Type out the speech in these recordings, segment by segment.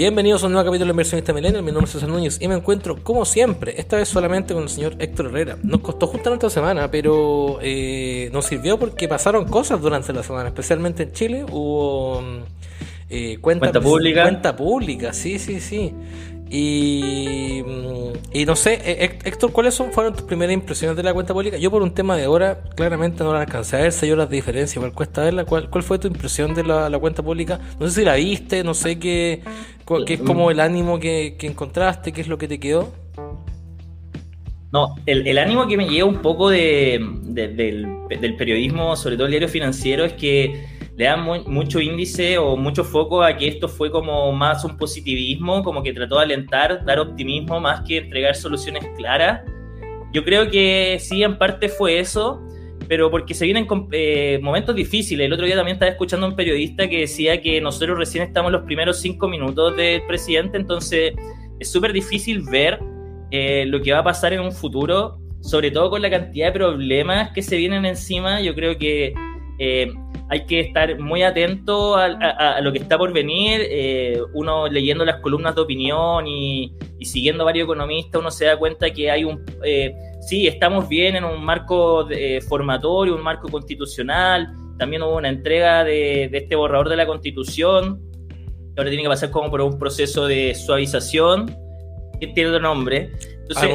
Bienvenidos a un nuevo capítulo de Inversionista Millennial. Mi nombre es César Núñez y me encuentro, como siempre, esta vez solamente con el señor Héctor Herrera. Nos costó justamente esta semana, pero nos sirvió porque pasaron cosas durante la semana, especialmente en Chile. Hubo cuenta pública. Cuenta pública, sí. Y no sé, Héctor, ¿cuáles fueron tus primeras impresiones de la cuenta pública? Yo por un tema de hora, claramente no la alcancé a ver, sé yo las diferencias, igual cuesta verla. ¿Cuál fue tu impresión de la cuenta pública? No sé si la viste, no sé qué es como el ánimo que encontraste, qué es lo que te quedó. No, el ánimo que me llega un poco del periodismo, sobre todo el diario financiero, es que le dan mucho índice o mucho foco a que esto fue como más un positivismo, como que trató de alentar, dar optimismo más que entregar soluciones claras. Yo creo que sí, en parte fue eso, pero porque se vienen momentos difíciles. El otro día también estaba escuchando a un periodista que decía que nosotros recién estamos en los primeros 5 minutos del presidente, entonces es súper difícil ver lo que va a pasar en un futuro, sobre todo con la cantidad de problemas que se vienen encima. Yo creo que hay que estar muy atento a lo que está por venir. Uno leyendo las columnas de opinión y siguiendo varios economistas, uno se da cuenta que hay sí, estamos bien en un marco formatorio, un marco constitucional. También hubo una entrega de este borrador de la Constitución, que ahora tiene que pasar como por un proceso de suavización, que tiene otro nombre. Entonces,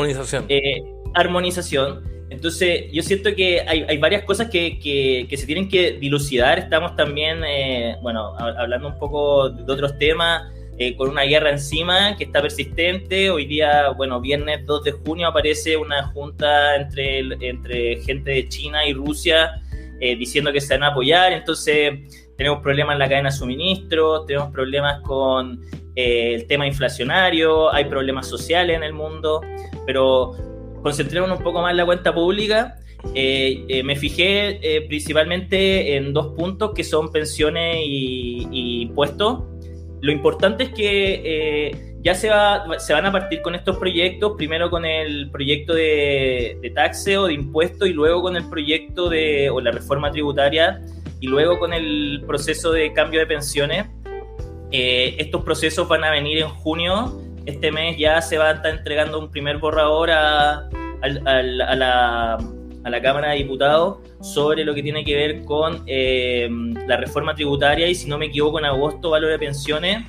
armonización. Entonces, yo siento que hay varias cosas que se tienen que dilucidar. Estamos también, hablando un poco de otros temas, con una guerra encima que está persistente. Hoy día, viernes 2 de junio, aparece una junta entre gente de China y Rusia diciendo que se van a apoyar. Entonces, tenemos problemas en la cadena de suministros, tenemos problemas con el tema inflacionario, hay problemas sociales en el mundo, pero concentrémonos un poco más en la cuenta pública. Me fijé principalmente en 2 puntos que son pensiones y impuestos. Lo importante es que ya se van a partir con estos proyectos, primero con el proyecto de taxe o de impuestos y luego con el proyecto o la reforma tributaria y luego con el proceso de cambio de pensiones. Estos procesos van a venir en junio. Este mes ya se va a estar entregando un primer borrador a la Cámara de Diputados sobre lo que tiene que ver con la reforma tributaria y, si no me equivoco, en agosto valor de pensiones.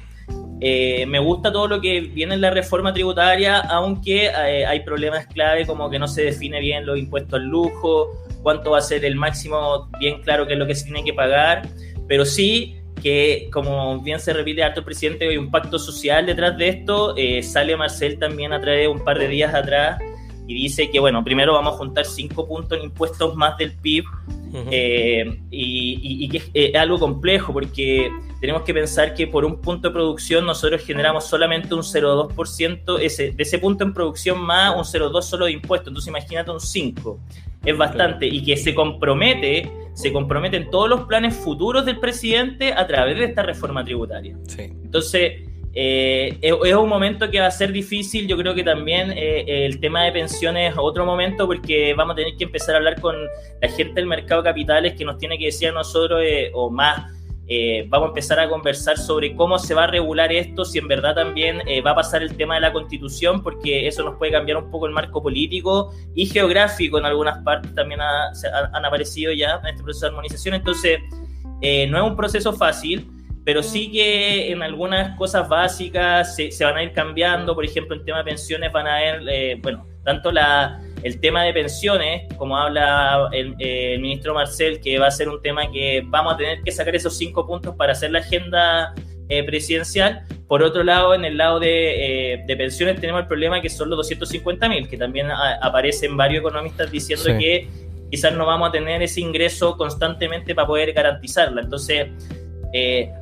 Me gusta todo lo que viene en la reforma tributaria, aunque hay problemas clave como que no se define bien los impuestos al lujo, cuánto va a ser el máximo, bien claro qué es lo que se tiene que pagar, pero sí que, como bien se repite harto el presidente, hay un pacto social detrás de esto. Sale Marcel también a través de un par de días atrás y dice que, primero vamos a juntar 5 puntos en impuestos más del PIB, y que es algo complejo porque tenemos que pensar que por un punto de producción nosotros generamos solamente un 0,2%, de ese punto en producción más un 0,2% solo de impuestos. Entonces imagínate un 5%, es bastante, y que se comprometen todos los planes futuros del presidente a través de esta reforma tributaria. Sí. Entonces es un momento que va a ser difícil. Yo creo que también el tema de pensiones es otro momento, porque vamos a tener que empezar a hablar con la gente del mercado de capitales, que nos tiene que decir a nosotros vamos a empezar a conversar sobre cómo se va a regular esto, si en verdad también va a pasar el tema de la Constitución, porque eso nos puede cambiar un poco el marco político y geográfico. En algunas partes también han aparecido ya en este proceso de armonización. Entonces no es un proceso fácil, pero sí que en algunas cosas básicas se van a ir cambiando. Por ejemplo, en tema de pensiones van a haber, tanto el tema de pensiones, como habla el ministro Marcel, que va a ser un tema que vamos a tener que sacar esos 5 puntos para hacer la agenda presidencial. Por otro lado, en el lado de pensiones tenemos el problema que son los 250.000, que también aparecen varios economistas diciendo que quizás no vamos a tener ese ingreso constantemente para poder garantizarla. Entonces,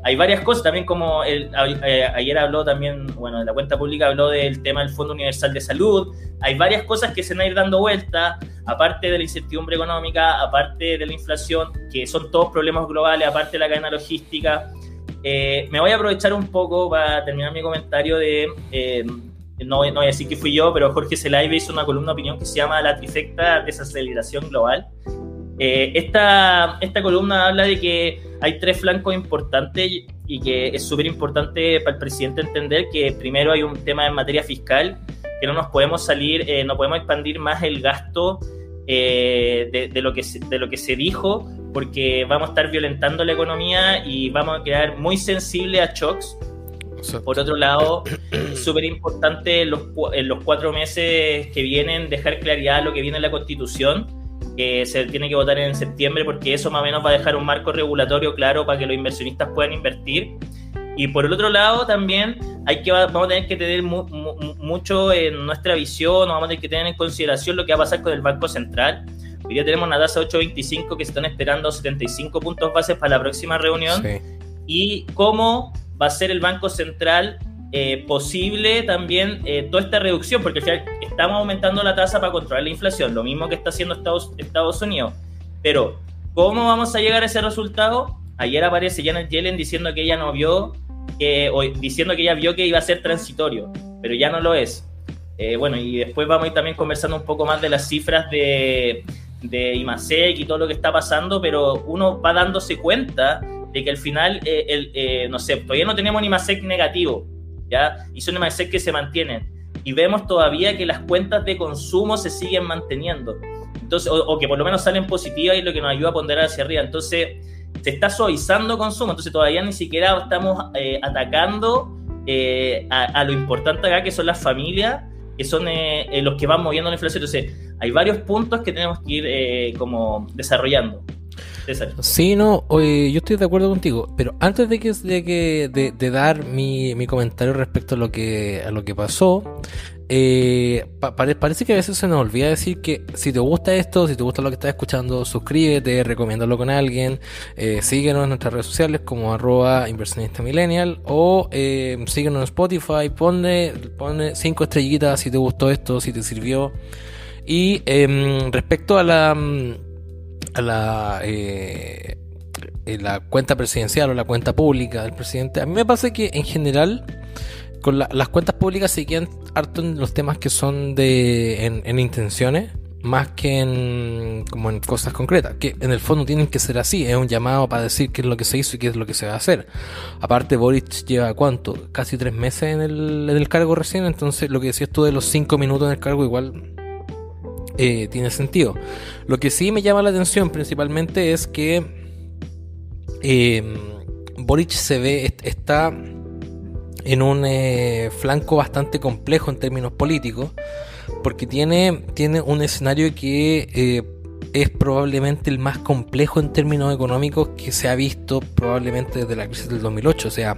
hay varias cosas también, como ayer habló también, de la cuenta pública, habló del tema del Fondo Universal de Salud. Hay varias cosas que se van a ir dando vuelta, aparte de la incertidumbre económica, aparte de la inflación, que son todos problemas globales, aparte de la cadena logística. Me voy a aprovechar un poco para terminar mi comentario no voy a decir que fui yo, pero Jorge Zelaibe hizo una columna de opinión que se llama La Trifecta Desaceleración Global. Esta columna habla de que hay 3 flancos importantes y que es súper importante para el presidente entender que primero hay un tema en materia fiscal, que no nos podemos salir, no podemos expandir más el gasto de lo que se dijo, porque vamos a estar violentando la economía y vamos a quedar muy sensibles a shocks. Exacto. Por otro lado, es súper importante en los 4 meses que vienen dejar claridad lo que viene en la Constitución, que se tiene que votar en septiembre, porque eso más o menos va a dejar un marco regulatorio claro para que los inversionistas puedan invertir. Y por el otro lado también vamos a tener que tener mucho en nuestra visión, vamos a tener que tener en consideración lo que va a pasar con el Banco Central. Hoy día tenemos una tasa 8.25 que se están esperando 75 puntos bases para la próxima reunión. Sí. Y cómo va a ser el Banco Central posible también toda esta reducción, porque al final estamos aumentando la tasa para controlar la inflación, lo mismo que está haciendo Estados Unidos. Pero, ¿cómo vamos a llegar a ese resultado? Ayer aparece Janet Yellen diciendo que ella diciendo que ella vio que iba a ser transitorio, pero ya no lo es. Bueno, y después vamos a ir también conversando un poco más de las cifras de IMASEC y todo lo que está pasando, pero uno va dándose cuenta de que al final, no sé, todavía no tenemos un IMASEC negativo, ¿ya? Y son IMASEC que se mantienen. Y vemos todavía que las cuentas de consumo se siguen manteniendo. Entonces, o que por lo menos salen positivas, y lo que nos ayuda a ponderar hacia arriba. Entonces, se está suavizando consumo. Entonces, todavía ni siquiera estamos atacando a lo importante acá, que son las familias, que son los que van moviendo la inflación. Entonces, hay varios puntos que tenemos que ir como desarrollando. César. Sí, no, yo estoy de acuerdo contigo, pero antes de dar mi comentario respecto a lo que pasó, parece que a veces se nos olvida decir que si te gusta esto, si te gusta lo que estás escuchando, suscríbete, recomiéndalo con alguien, síguenos en nuestras redes sociales como @inversionistamillennial, o síguenos en Spotify, ponle 5 estrellitas si te gustó esto, si te sirvió. Y respecto a la cuenta presidencial o la cuenta pública del presidente, a mí me parece que en general con las cuentas públicas se quedan harto en los temas que son en intenciones, más que como en cosas concretas, que en el fondo tienen que ser así. Es un llamado para decir qué es lo que se hizo y qué es lo que se va a hacer. Aparte, Boric lleva ¿cuánto? Casi 3 meses en el cargo recién, entonces lo que decías tú de los 5 minutos en el cargo igual tiene sentido. Lo que sí me llama la atención principalmente es que Boric está en un flanco bastante complejo en términos políticos, porque tiene un escenario que es probablemente el más complejo en términos económicos que se ha visto probablemente desde la crisis del 2008. O sea,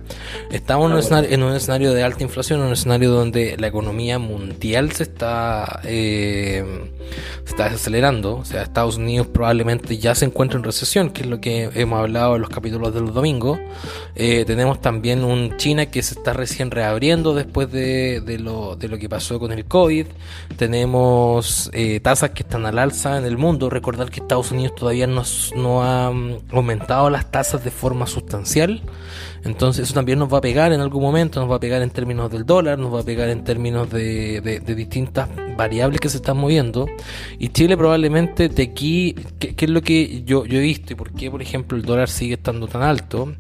estamos en un escenario de alta inflación, en un escenario donde la economía mundial se está desacelerando. O sea, Estados Unidos probablemente ya se encuentra en recesión, que es lo que hemos hablado en los capítulos de los domingos. Tenemos también un China que se está recién reabriendo después de lo que pasó con el COVID. Tenemos tasas que están al alza en el mundo. Recordar que Estados Unidos todavía no ha aumentado las tasas de forma sustancial, entonces eso también nos va a pegar en algún momento, nos va a pegar en términos del dólar, nos va a pegar en términos de distintas variables que se están moviendo. Y Chile probablemente de aquí, ¿qué es lo que yo he visto y por qué, por ejemplo, el dólar sigue estando tan alto?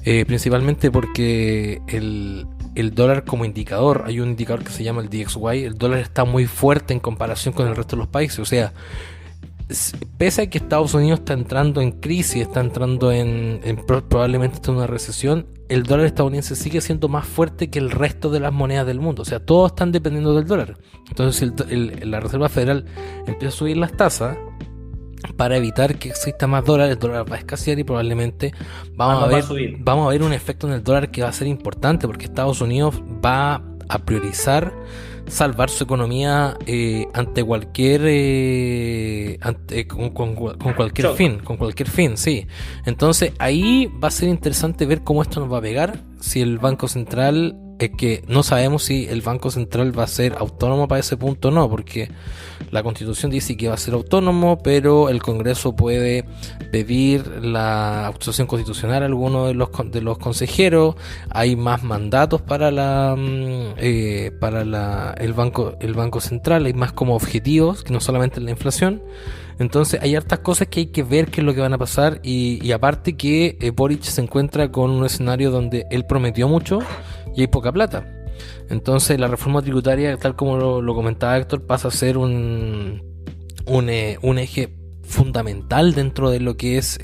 Principalmente porque el dólar como indicador, hay un indicador que se llama el DXY, el dólar está muy fuerte en comparación con el resto de los países. O sea, pese a que Estados Unidos está entrando en crisis, está entrando probablemente está en una recesión, el dólar estadounidense sigue siendo más fuerte que el resto de las monedas del mundo. O sea, todos están dependiendo del dólar. Entonces la Reserva Federal empieza a subir las tasas para evitar que exista más dólar. El dólar va a escasear y probablemente vamos a ver un efecto en el dólar que va a ser importante, porque Estados Unidos va a priorizar salvar su economía ante cualquier con cualquier fin, sí. Entonces ahí va a ser interesante ver cómo esto nos va a pegar, si el Banco Central es que no sabemos si el Banco Central va a ser autónomo para ese punto o no, porque la Constitución dice que va a ser autónomo, pero el Congreso puede pedir la autorización constitucional a alguno de los consejeros. Hay más mandatos para el Banco Central, hay más como objetivos que no solamente la inflación. Entonces hay hartas cosas que hay que ver qué es lo que van a pasar, y aparte que Boric se encuentra con un escenario donde él prometió mucho y hay poca plata. Entonces la reforma tributaria, tal como lo comentaba Héctor, pasa a ser un eje fundamental dentro de lo que es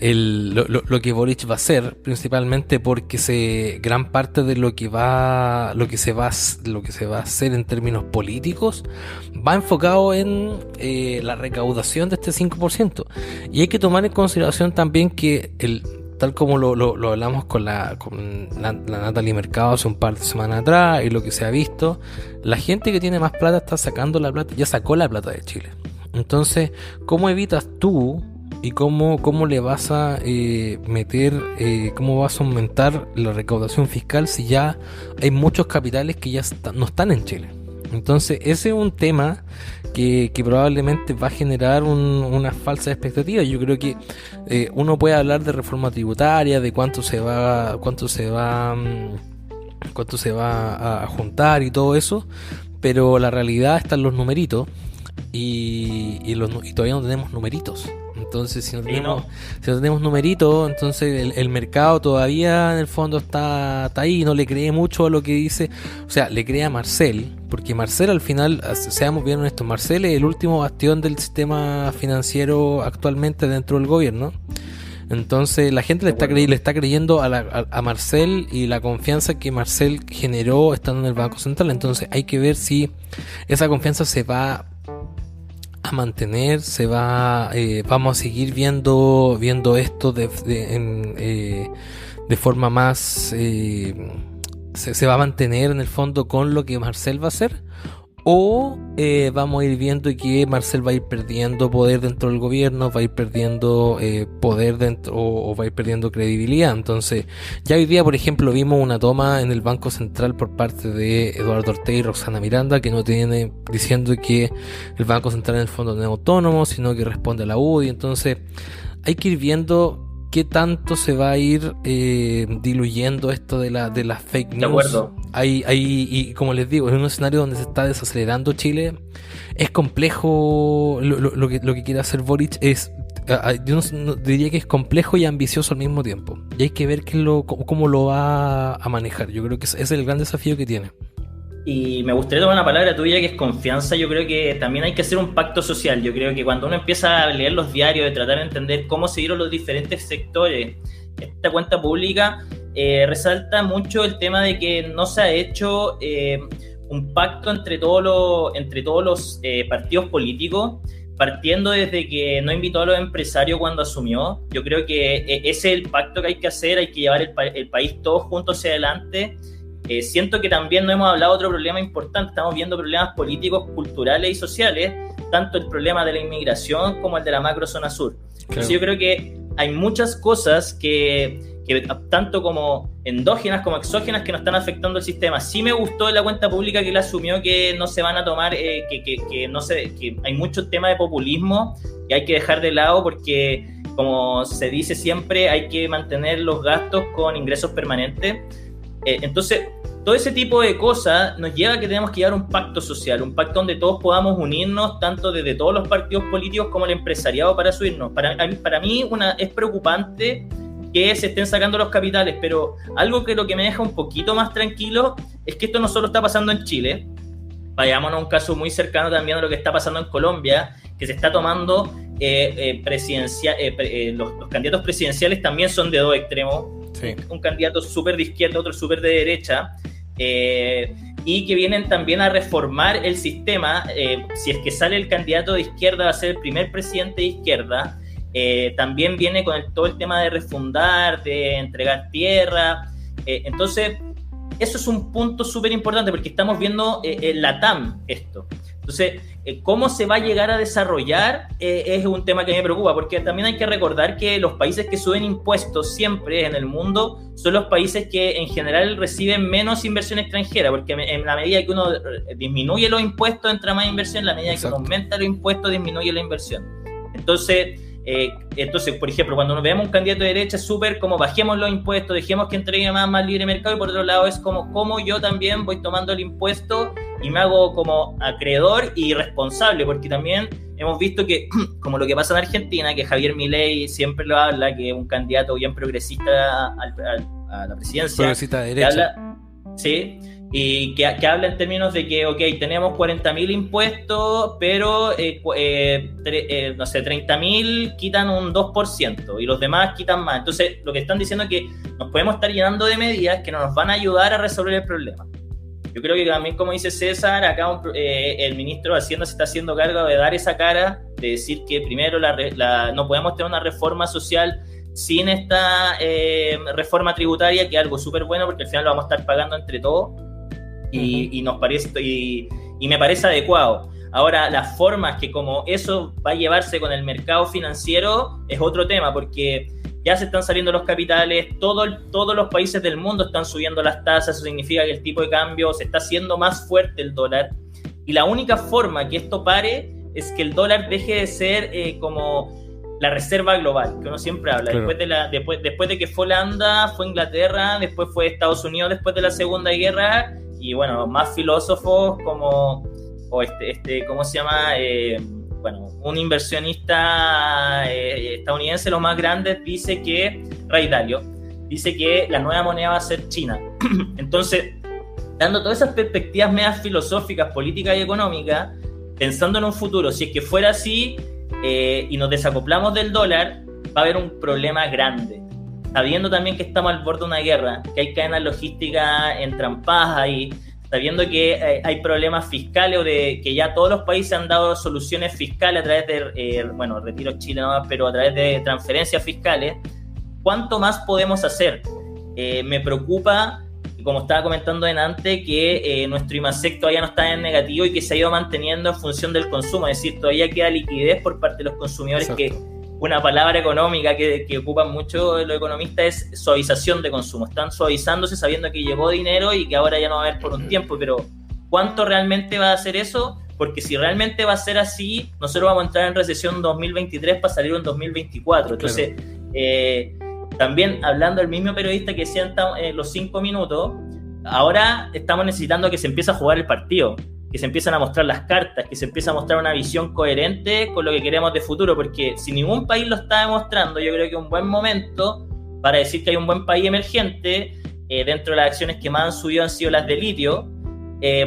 lo que Boric va a hacer, principalmente porque gran parte de lo que se va a hacer en términos políticos va enfocado en la recaudación de este 5%. Y hay que tomar en consideración también que tal como lo hablamos con la Natalie Mercado hace un par de semanas atrás, y lo que se ha visto, la gente que tiene más plata está sacando la plata, ya sacó la plata de Chile. Entonces, ¿cómo evitas tú y cómo le vas a cómo vas a aumentar la recaudación fiscal si ya hay muchos capitales que ya no están en Chile? Entonces, ese es un tema que probablemente va a generar una falsa expectativa. Yo creo que uno puede hablar de reforma tributaria, de cuánto se va a juntar y todo eso, pero la realidad está en los numeritos. Y todavía no tenemos numeritos. Entonces si no tenemos numeritos, entonces el mercado todavía en el fondo está ahí, no le cree mucho a lo que dice. O sea, le cree a Marcel, porque Marcel, al final, seamos bien honestos, Marcel es el último bastión del sistema financiero actualmente dentro del gobierno. Entonces la gente le está creyendo a Marcel, y la confianza que Marcel generó estando en el Banco Central. Entonces hay que ver si esa confianza se va a mantener, vamos a seguir viendo esto de forma más se va a mantener en el fondo con lo que Marcel va a hacer, o vamos a ir viendo que Marcel va a ir perdiendo poder dentro del gobierno, va a ir perdiendo poder dentro, o va a ir perdiendo credibilidad. Entonces ya hoy día, por ejemplo, vimos una toma en el Banco Central por parte de Eduardo Ortega y Roxana Miranda, que no tiene, diciendo que el Banco Central en el fondo no es autónomo, sino que responde a la UDI. Entonces hay que ir viendo qué tanto se va a ir diluyendo esto de las fake news. De acuerdo. Y como les digo, en un escenario donde se está desacelerando Chile, es complejo lo que quiere hacer Boric. Yo no diría que es complejo y ambicioso al mismo tiempo, y hay que ver cómo lo va a manejar. Yo creo que ese es el gran desafío que tiene. Y me gustaría tomar una palabra tuya, que es confianza. Yo creo que también hay que hacer un pacto social. Yo creo que cuando uno empieza a leer los diarios, de tratar de entender cómo se dieron los diferentes sectores, esta cuenta pública resalta mucho el tema de que no se ha hecho un pacto entre todos los partidos políticos, partiendo desde que no invitó a los empresarios cuando asumió. Yo creo que ese es el pacto que hay que hacer. Hay que llevar el país todos juntos hacia adelante. Siento que también no hemos hablado de otro problema importante. Estamos viendo problemas políticos, culturales y sociales, tanto el problema de la inmigración como el de la macrozona sur. Claro. Entonces yo creo que hay muchas cosas que tanto como endógenas como exógenas, que nos están afectando el sistema. Sí me gustó de la cuenta pública que él asumió que no se van a tomar, que hay mucho tema de populismo que hay que dejar de lado, porque como se dice siempre, hay que mantener los gastos con ingresos permanentes. Entonces, todo ese tipo de cosas nos lleva a que tenemos que llevar un pacto social, un pacto donde todos podamos unirnos, tanto desde todos los partidos políticos como el empresariado, para subirnos. Para mí es preocupante que se estén sacando los capitales, pero lo que me deja un poquito más tranquilo es que esto no solo está pasando en Chile. Vayámonos a un caso muy cercano también a lo que está pasando en Colombia, que se está tomando los candidatos presidenciales también son de dos extremos. Sí. Un candidato súper de izquierda, otro súper de derecha, y que vienen también a reformar el sistema. Si es que sale el candidato de izquierda, va a ser el primer presidente de izquierda. También viene con todo el tema de refundar, de entregar tierra. Entonces, eso es un punto súper importante, porque estamos viendo en la TAM esto. Entonces, cómo se va a llegar a desarrollar es un tema que me preocupa, porque también hay que recordar que los países que suben impuestos siempre en el mundo son los países que en general reciben menos inversión extranjera, porque en la medida que uno disminuye los impuestos entra más inversión, en la medida que uno aumenta los impuestos disminuye la inversión. Entonces, por ejemplo, cuando nos vemos un candidato de derecha, es súper como bajemos los impuestos, dejemos que entregue más libre mercado, y por otro lado es como yo también voy tomando el impuesto y me hago como acreedor y responsable, porque también hemos visto que, como lo que pasa en Argentina, que Javier Milei siempre lo habla, que es un candidato bien progresista a la presidencia. Progresista de derecha. Sí, y que habla en términos de que, ok, tenemos 40.000 impuestos, pero, no sé, 30.000 quitan un 2% y los demás quitan más. Entonces, lo que están diciendo es que nos podemos estar llenando de medidas que no nos van a ayudar a resolver el problema. Yo creo que también, como dice César, acá el ministro de Hacienda se está haciendo cargo de dar esa cara, de decir que primero no podemos tener una reforma social sin esta reforma tributaria, que es algo súper bueno, porque al final lo vamos a estar pagando entre todos, y nos parece, y me parece adecuado. Ahora, las formas que como eso va a llevarse con el mercado financiero es otro tema, porque ya se están saliendo los capitales, todos los países del mundo están subiendo las tasas, eso significa que el tipo de cambio se está haciendo más fuerte el dólar, y la única forma que esto pare es que el dólar deje de ser como la reserva global, que uno siempre habla. Claro. Después de que fue Holanda, fue Inglaterra, después fue Estados Unidos después de la Segunda Guerra, y bueno, más filósofos como, ¿cómo se llama? Un inversionista estadounidense, los más grandes, dice que, Ray Dalio, dice que la nueva moneda va a ser China. Entonces, dando todas esas perspectivas medias filosóficas, políticas y económicas, pensando en un futuro, si es que fuera así y nos desacoplamos del dólar, va a haber un problema grande. Sabiendo también que estamos al borde de una guerra, que hay cadenas logísticas entrampadas ahí, sabiendo que hay problemas fiscales, o de que ya todos los países han dado soluciones fiscales a través de, retiro Chile nomás, pero a través de transferencias fiscales, ¿cuánto más podemos hacer? Me preocupa, como estaba comentando antes, que nuestro IMASEC todavía no está en negativo y que se ha ido manteniendo en función del consumo, es decir, todavía queda liquidez por parte de los consumidores. Exacto. Que una palabra económica que ocupan mucho los economistas es suavización de consumo. Están suavizándose sabiendo que llegó dinero y que ahora ya no va a haber por un tiempo, pero ¿cuánto realmente va a hacer eso? Porque si realmente va a ser así, nosotros vamos a entrar en recesión en 2023 para salir en 2024. Entonces, claro. También hablando del mismo periodista que decía los 5 minutos, ahora estamos necesitando que se empiece a jugar el partido, que se empiezan a mostrar las cartas, que se empiece a mostrar una visión coherente con lo que queremos de futuro, porque si ningún país lo está demostrando, yo creo que es un buen momento para decir que hay un buen país emergente. Dentro de las acciones que más han subido han sido las de litio,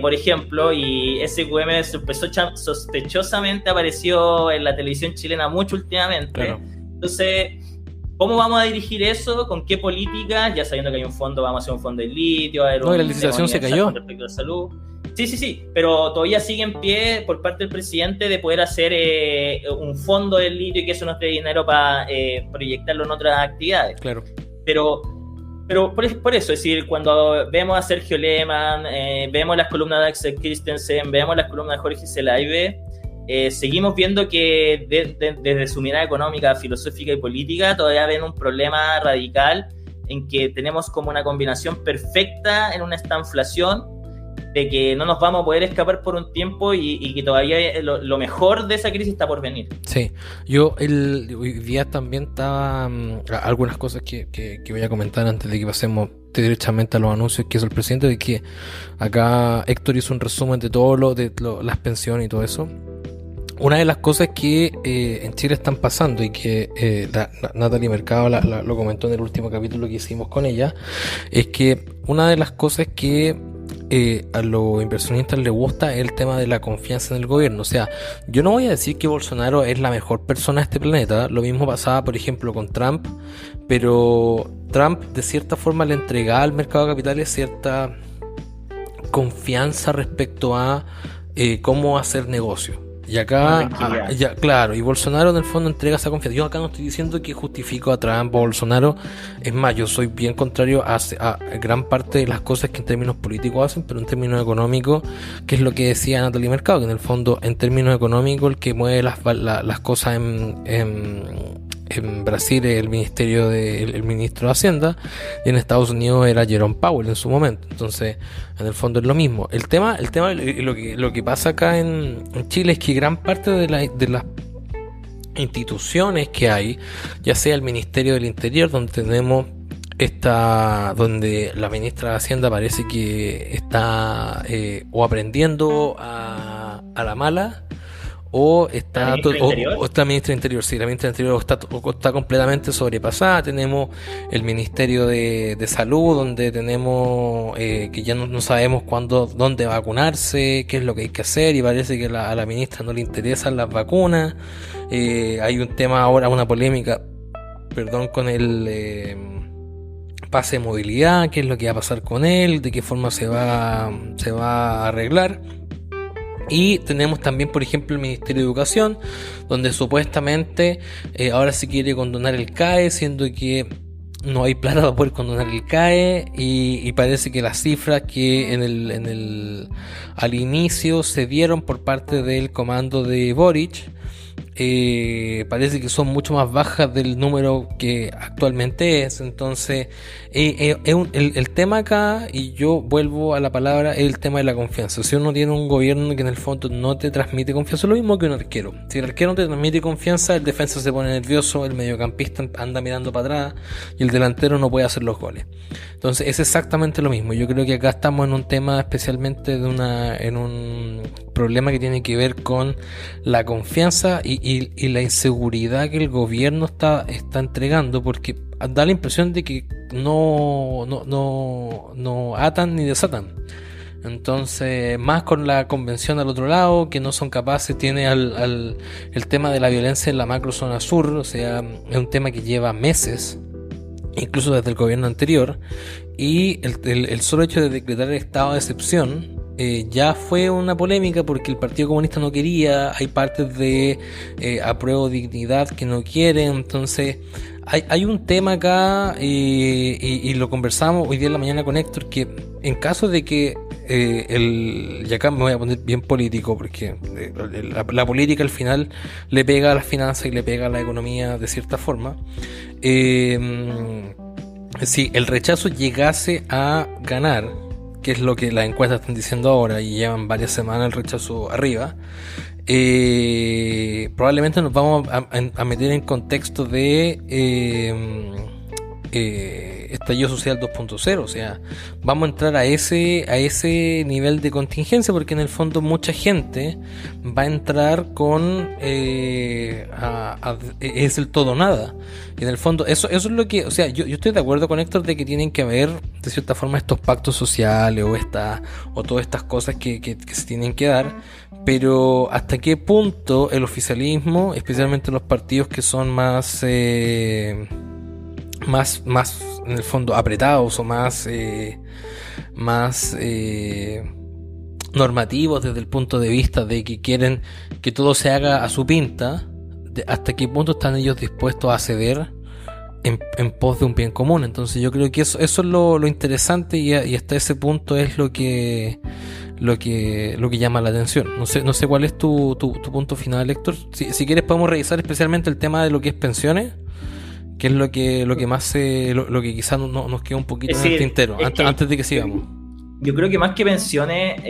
por ejemplo, y SQM sospechosamente apareció en la televisión chilena mucho últimamente. Claro. Entonces, ¿cómo vamos a dirigir eso? ¿Con qué políticas? Ya sabiendo que hay un fondo, vamos a hacer un fondo de litio. No, la licitación se cayó. Con respecto a la salud. Sí, pero todavía sigue en pie por parte del presidente de poder hacer un fondo del litio y que eso nos dé dinero para proyectarlo en otras actividades. Claro. Pero por eso, es decir, cuando vemos a Sergio Lehmann, vemos las columnas de Axel Christensen, vemos las columnas de Jorge Zelaibe, seguimos viendo que desde su mirada económica, filosófica y política todavía ven un problema radical en que tenemos como una combinación perfecta en una estanflación, de que no nos vamos a poder escapar por un tiempo y que todavía lo mejor de esa crisis está por venir. Sí, yo hoy día también estaba algunas cosas que voy a comentar antes de que pasemos directamente a los anuncios que hizo el presidente, de que acá Héctor hizo un resumen de todo las pensiones y todo eso. Una de las cosas que en Chile están pasando y que Natalie Mercado lo comentó en el último capítulo que hicimos con ella, es que una de las cosas que a los inversionistas les gusta es el tema de la confianza en el gobierno. O sea, yo no voy a decir que Bolsonaro es la mejor persona de este planeta. Lo mismo pasaba, por ejemplo, con Trump, pero Trump de cierta forma le entregaba al mercado de capitales cierta confianza respecto a cómo hacer negocio. Y acá, tranquilidad. ya, claro, y Bolsonaro en el fondo entrega esa confianza. Yo acá no estoy diciendo que justifico a Trump o a Bolsonaro. Es más, yo soy bien contrario a gran parte de las cosas que en términos políticos hacen, pero en términos económicos, que es lo que decía Natalie Mercado, que en el fondo, en términos económicos, el que mueve las cosas en Brasil es el ministro de Hacienda, y en Estados Unidos era Jerome Powell en su momento. Entonces, en el fondo es lo mismo. El tema lo que pasa acá en Chile es que gran parte de las instituciones que hay, ya sea el Ministerio del Interior, donde la ministra de Hacienda parece que está o aprendiendo a la mala, o está o esta ministra del Interior, sí, la ministra del Interior está completamente sobrepasada. Tenemos el Ministerio de Salud, donde tenemos que ya no sabemos dónde vacunarse, qué es lo que hay que hacer, y parece que a la ministra no le interesan las vacunas. Hay un tema ahora, una polémica, perdón, con el pase de movilidad, qué es lo que va a pasar con él, de qué forma se va a arreglar. Y tenemos también, por ejemplo, el Ministerio de Educación, donde supuestamente ahora se quiere condonar el CAE, siendo que no hay plata para poder condonar el CAE, y parece que las cifras que al inicio se dieron por parte del comando de Boric parece que son mucho más bajas del número que actualmente es. Entonces el tema acá, y yo vuelvo a la palabra, es el tema de la confianza. Si uno tiene un gobierno que en el fondo no te transmite confianza, es lo mismo que un arquero. Si el arquero no te transmite confianza, el defensa se pone nervioso, el mediocampista anda mirando para atrás y el delantero no puede hacer los goles. Entonces es exactamente lo mismo. Yo creo que acá estamos en un tema especialmente en un problema que tiene que ver con la confianza y la inseguridad que el gobierno está entregando, porque da la impresión de que no atan ni desatan. Entonces, más con la convención al otro lado, que no son capaces, tiene el tema de la violencia en la macrozona sur, o sea, es un tema que lleva meses, incluso desde el gobierno anterior, y el solo hecho de decretar el estado de excepción ya fue una polémica, porque el Partido Comunista no quería, hay partes de Apruebo Dignidad que no quieren. Entonces hay un tema acá, y lo conversamos hoy día en la mañana con Héctor, que en caso de que y acá me voy a poner bien político, porque la política al final le pega a las finanzas y le pega a la economía de cierta forma. Si el rechazo llegase a ganar, que es lo que las encuestas están diciendo ahora, y llevan varias semanas el rechazo arriba, probablemente nos vamos a meter en contexto de estallido social 2.0, o sea, vamos a entrar a ese nivel de contingencia, porque en el fondo mucha gente va a entrar con es el todo o nada, y en el fondo eso es lo que, o sea, yo estoy de acuerdo con Héctor de que tienen que haber de cierta forma estos pactos sociales o todas estas cosas que se tienen que dar, pero hasta qué punto el oficialismo, especialmente los partidos que son más en el fondo apretados, o más normativos desde el punto de vista de que quieren que todo se haga a su pinta, hasta qué punto están ellos dispuestos a ceder en pos de un bien común. Entonces yo creo que eso es lo interesante, y hasta ese punto es lo que llama la atención. No sé cuál es tu punto final, Héctor. Si quieres podemos revisar especialmente el tema de lo que es pensiones, que es lo que más lo que quizás nos queda un poquito en el tintero, antes de que sigamos. Yo creo que más que pensiones,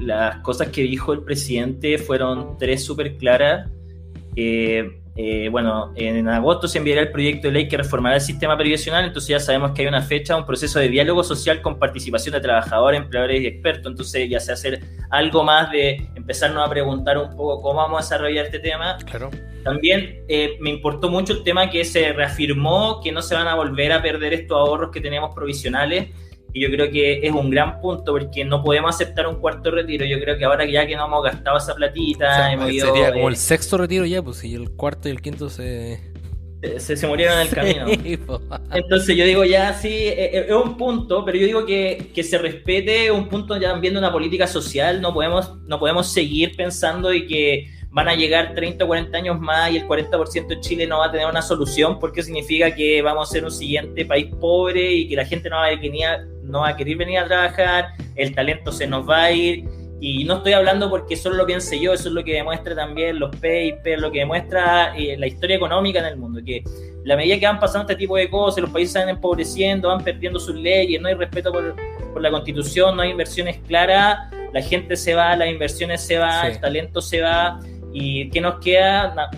las cosas que dijo el presidente fueron tres súper claras. Bueno, en agosto se enviará el proyecto de ley que reformará el sistema previsional, entonces ya sabemos que hay una fecha, un proceso de diálogo social con participación de trabajadores, empleadores y expertos. Entonces ya se hace algo más de empezarnos a preguntar un poco cómo vamos a desarrollar este tema. Claro. También me importó mucho el tema que se reafirmó que no se van a volver a perder estos ahorros que tenemos provisionales, y yo creo que es un gran punto, porque no podemos aceptar un cuarto retiro. Yo creo que ahora ya que no hemos gastado esa platita, o sea, sería como el sexto retiro ya, pues, y el cuarto y el quinto se murieron en el camino. Entonces yo digo, ya sí, es un punto, pero yo digo que se respete un punto ya también de una política social. No podemos seguir pensando de que van a llegar 30 o 40 años más y el 40% de Chile no va a tener una solución, porque significa que vamos a ser un siguiente país pobre y que la gente no va a querer venir a trabajar, el talento se nos va a ir. Y no estoy hablando porque solo lo piense yo, eso es lo que demuestra también los papers, lo que demuestra la historia económica en el mundo, que la medida que van pasando este tipo de cosas, los países se van empobreciendo, van perdiendo sus leyes, no hay respeto por la Constitución, no hay inversiones claras, la gente se va, las inversiones se van, el talento se va, y ¿qué nos queda?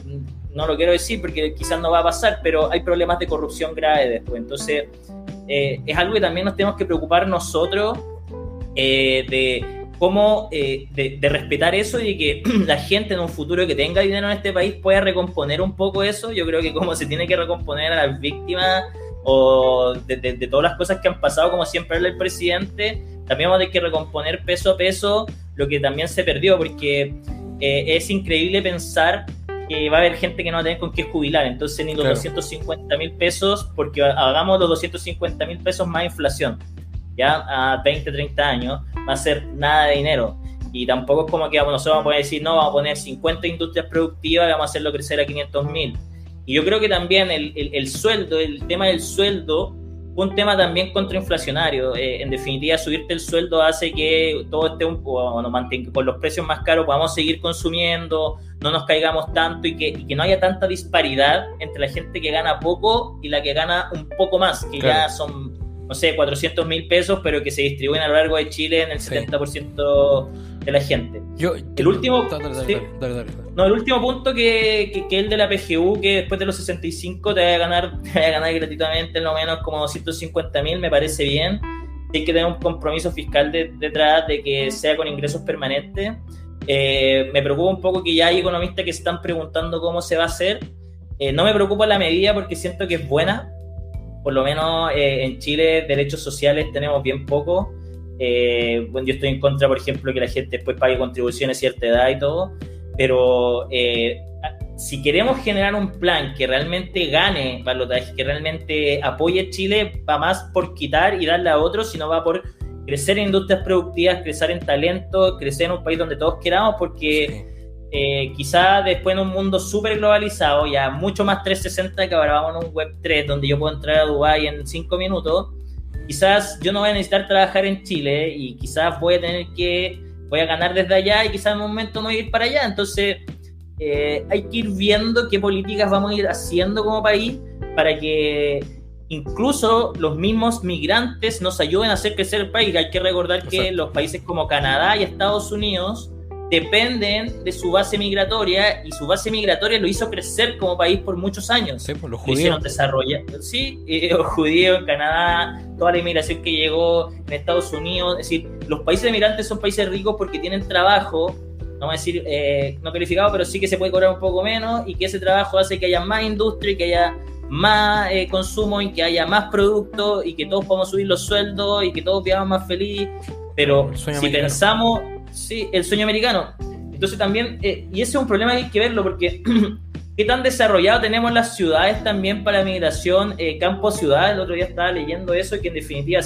No lo quiero decir porque quizás no va a pasar, pero hay problemas de corrupción graves después. Entonces, es algo que también nos tenemos que preocupar nosotros, de cómo de respetar eso y de que la gente en un futuro que tenga dinero en este país pueda recomponer un poco eso. Yo creo que como se tiene que recomponer a las víctimas o de todas las cosas que han pasado, como siempre habla el presidente, también vamos a tener que recomponer peso a peso lo que también se perdió, porque es increíble pensar que va a haber gente que no va a tener con qué jubilar, entonces ni los 250,000 pesos, porque hagamos los 250,000 pesos más inflación, ya a 20, 30 años, va a ser nada de dinero. Y tampoco es como que nosotros vamos a poder decir, no, vamos a poner 50 industrias productivas y vamos a hacerlo crecer a 500,000. Y yo creo que también el sueldo, el tema del sueldo, un tema también contrainflacionario. En definitiva, subirte el sueldo hace que todo esté con los precios más caros podamos seguir consumiendo, no nos caigamos tanto y que no haya tanta disparidad entre la gente que gana poco y la que gana un poco más, que ya son, no sé, 400,000 pesos, pero que se distribuyen a lo largo de Chile en el 70% de la gente. El último punto que el de la PGU, que después de los 65 te vaya a ganar gratuitamente lo menos como 250,000, me parece bien. Hay que tener un compromiso fiscal detrás de que sea con ingresos permanentes. Me preocupa un poco que ya hay economistas que se están preguntando cómo se va a hacer. No me preocupa la medida porque siento que es buena. Por lo menos en Chile derechos sociales tenemos bien poco. Bueno, yo estoy en contra, por ejemplo, que la gente después pague contribuciones a cierta edad y todo, pero si queremos generar un plan que realmente gane balotaje, que realmente apoye a Chile, va más por quitar y darle a otros, sino va por crecer en industrias productivas, crecer en talento, crecer en un país donde todos queramos, porque quizá después en un mundo súper globalizado, ya mucho más 360, que ahora vamos en un web 3 donde yo puedo entrar a Dubái en 5 minutos, quizás yo no voy a necesitar trabajar en Chile y quizás voy a ganar desde allá y quizás en un momento no voy a ir para allá. Entonces hay que ir viendo qué políticas vamos a ir haciendo como país para que incluso los mismos migrantes nos ayuden a hacer crecer el país. Hay que recordar que los países como Canadá y Estados Unidos dependen de su base migratoria, y su base migratoria lo hizo crecer como país por muchos años. Sí, por los judíos. Lo hicieron desarrollar. Sí, los judíos en Canadá, toda la inmigración que llegó en Estados Unidos. Es decir, los países migrantes son países ricos porque tienen trabajo, no vamos a decir no calificado, pero sí que se puede cobrar un poco menos, y que ese trabajo hace que haya más industria, que haya más consumo y que haya más productos y que todos podamos subir los sueldos y que todos vivamos más felices. Pero si americano. Pensamos... Sí, el sueño americano. Entonces también, y ese es un problema que hay que verlo, porque qué tan desarrollado tenemos las ciudades también para la migración, campo-ciudad. El otro día estaba leyendo eso, que en definitiva,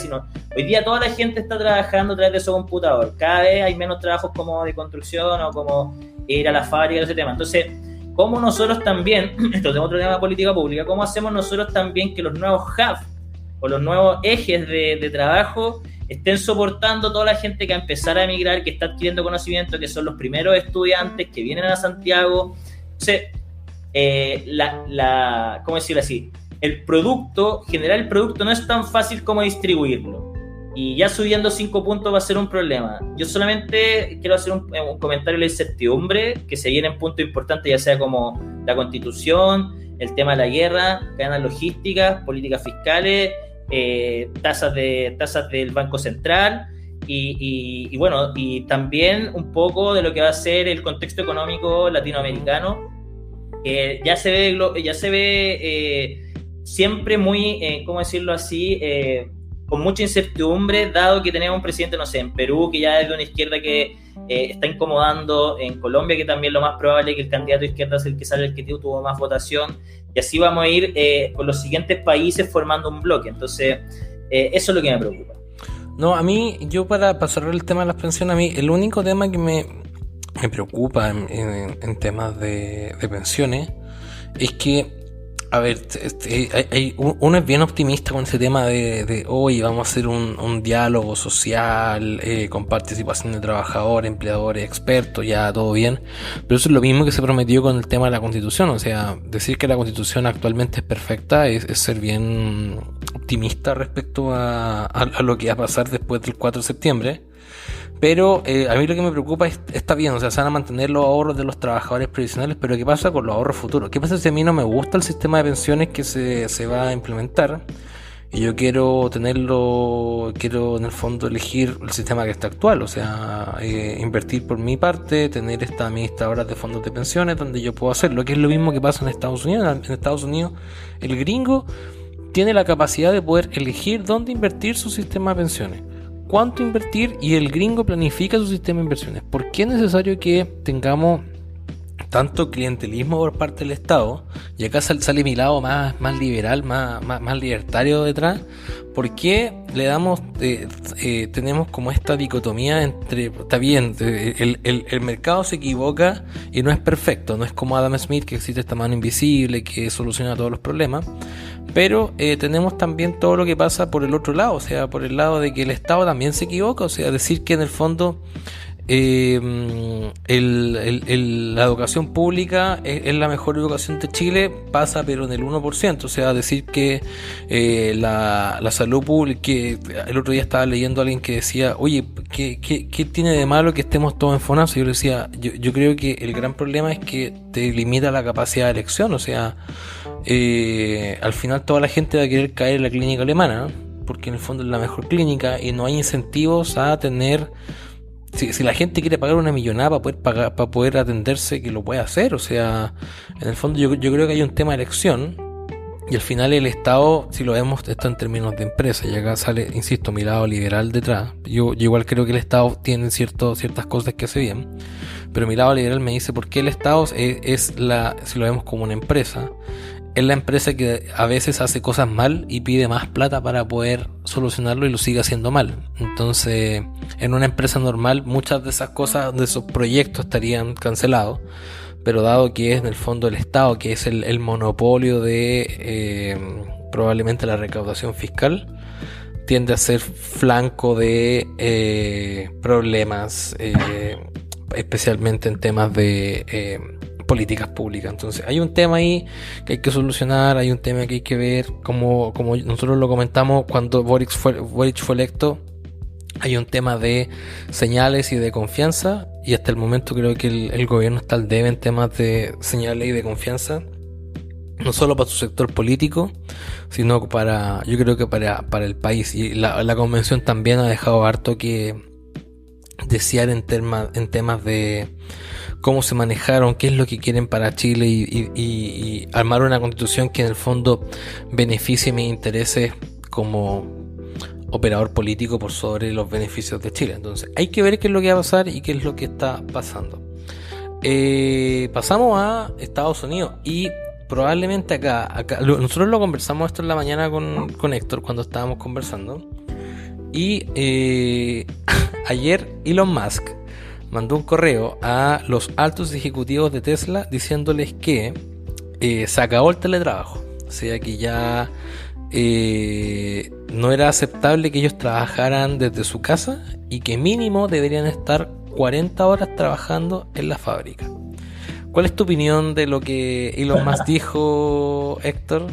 hoy día toda la gente está trabajando a través de su computador. Cada vez hay menos trabajos como de construcción o como ir a la fábrica, ese tema. Entonces, ¿cómo nosotros también, esto es otro tema de política pública, cómo hacemos nosotros también que los nuevos hubs o los nuevos ejes de trabajo estén soportando toda la gente que va a empezar a emigrar, que está adquiriendo conocimiento, que son los primeros estudiantes que vienen a Santiago? Entonces, ¿cómo decirlo así? Generar el producto no es tan fácil como distribuirlo. Y ya subiendo 5 puntos va a ser un problema. Yo solamente quiero hacer un comentario de la incertidumbre, que se vienen puntos importantes, ya sea como la Constitución, el tema de la guerra, cadenas logísticas, políticas fiscales, tasas del Banco Central y bueno, y también un poco de lo que va a ser el contexto económico latinoamericano. Ya se ve siempre muy, ¿cómo decirlo así? Con mucha incertidumbre, dado que tenemos un presidente, no sé, en Perú, que ya es de una izquierda que está incomodando, en Colombia, que también lo más probable es que el candidato de izquierda es el que sale, el que tuvo más votación, y así vamos a ir con los siguientes países formando un bloque. Entonces, eso es lo que me preocupa. No, a mí, yo para cerrar el tema de las pensiones, a mí el único tema que me preocupa en temas de pensiones es que, a ver, uno es bien optimista con ese tema de hoy vamos a hacer un diálogo social con participación de trabajadores, empleadores, expertos, ya todo bien, pero eso es lo mismo que se prometió con el tema de la Constitución. O sea, decir que la Constitución actualmente es perfecta es ser bien optimista respecto a lo que va a pasar después del 4 de septiembre. Pero a mí lo que me preocupa está bien, o sea, se van a mantener los ahorros de los trabajadores previsionales, pero ¿qué pasa con los ahorros futuros? ¿Qué pasa si a mí no me gusta el sistema de pensiones que se va a implementar? Y yo quiero en el fondo elegir el sistema que está actual, o sea, invertir por mi parte, tener estas administradoras de fondos de pensiones donde yo puedo hacerlo, que es lo mismo que pasa en Estados Unidos. En Estados Unidos el gringo tiene la capacidad de poder elegir dónde invertir su sistema de pensiones, cuánto invertir, y el gringo planifica su sistema de inversiones. ¿Por qué es necesario que tengamos tanto clientelismo por parte del Estado? Y acá sale mi lado más liberal, más libertario detrás. ¿Por qué le damos tenemos como esta dicotomía entre, está bien, el mercado se equivoca y no es perfecto, no es como Adam Smith, que existe esta mano invisible que soluciona todos los problemas, pero tenemos también todo lo que pasa por el otro lado, o sea, por el lado de que el Estado también se equivoca, o sea, decir que en el fondo la educación pública es la mejor educación de Chile pasa pero en el 1%, o sea, decir que la salud pública, que el otro día estaba leyendo a alguien que decía, oye, ¿qué tiene de malo que estemos todos en FONASA? Yo le decía, yo creo que el gran problema es que te limita la capacidad de elección, o sea, al final toda la gente va a querer caer en la clínica alemana, ¿no? Porque en el fondo es la mejor clínica y no hay incentivos a tener. Si la gente quiere pagar una millonada para poder atenderse, que lo puede hacer. O sea, en el fondo yo creo que hay un tema de elección, y al final el Estado, si lo vemos, está en términos de empresa, y acá sale, insisto, mi lado liberal detrás. Yo igual creo que el Estado tiene ciertas cosas que hace bien, pero mi lado liberal me dice por qué el Estado si lo vemos como una empresa, es la empresa que a veces hace cosas mal y pide más plata para poder solucionarlo y lo sigue haciendo mal. Entonces, en una empresa normal, muchas de esas cosas, de esos proyectos estarían cancelados, pero dado que es en el fondo el Estado, que es el monopolio de probablemente la recaudación fiscal, tiende a ser flanco de problemas, especialmente en temas de políticas públicas. Entonces hay un tema ahí que hay que solucionar, hay un tema que hay que ver, como nosotros lo comentamos cuando Boric fue electo. Hay un tema de señales y de confianza, y hasta el momento creo que el gobierno está al debe en temas de señales y de confianza, no solo para su sector político, sino yo creo que para el país. Y la convención también ha dejado harto que desear en temas de cómo se manejaron, qué es lo que quieren para Chile, y armar una constitución que en el fondo beneficie mis intereses como operador político por sobre los beneficios de Chile. Entonces hay que ver qué es lo que va a pasar y qué es lo que está pasando. Pasamos a Estados Unidos, y probablemente acá nosotros lo conversamos esto en la mañana con Héctor cuando estábamos conversando, y ayer Elon Musk mandó un correo a los altos ejecutivos de Tesla diciéndoles que se acabó el teletrabajo, o sea que ya no era aceptable que ellos trabajaran desde su casa, y que mínimo deberían estar 40 horas trabajando en la fábrica. ¿Cuál es tu opinión de lo que Elon Musk dijo, Héctor?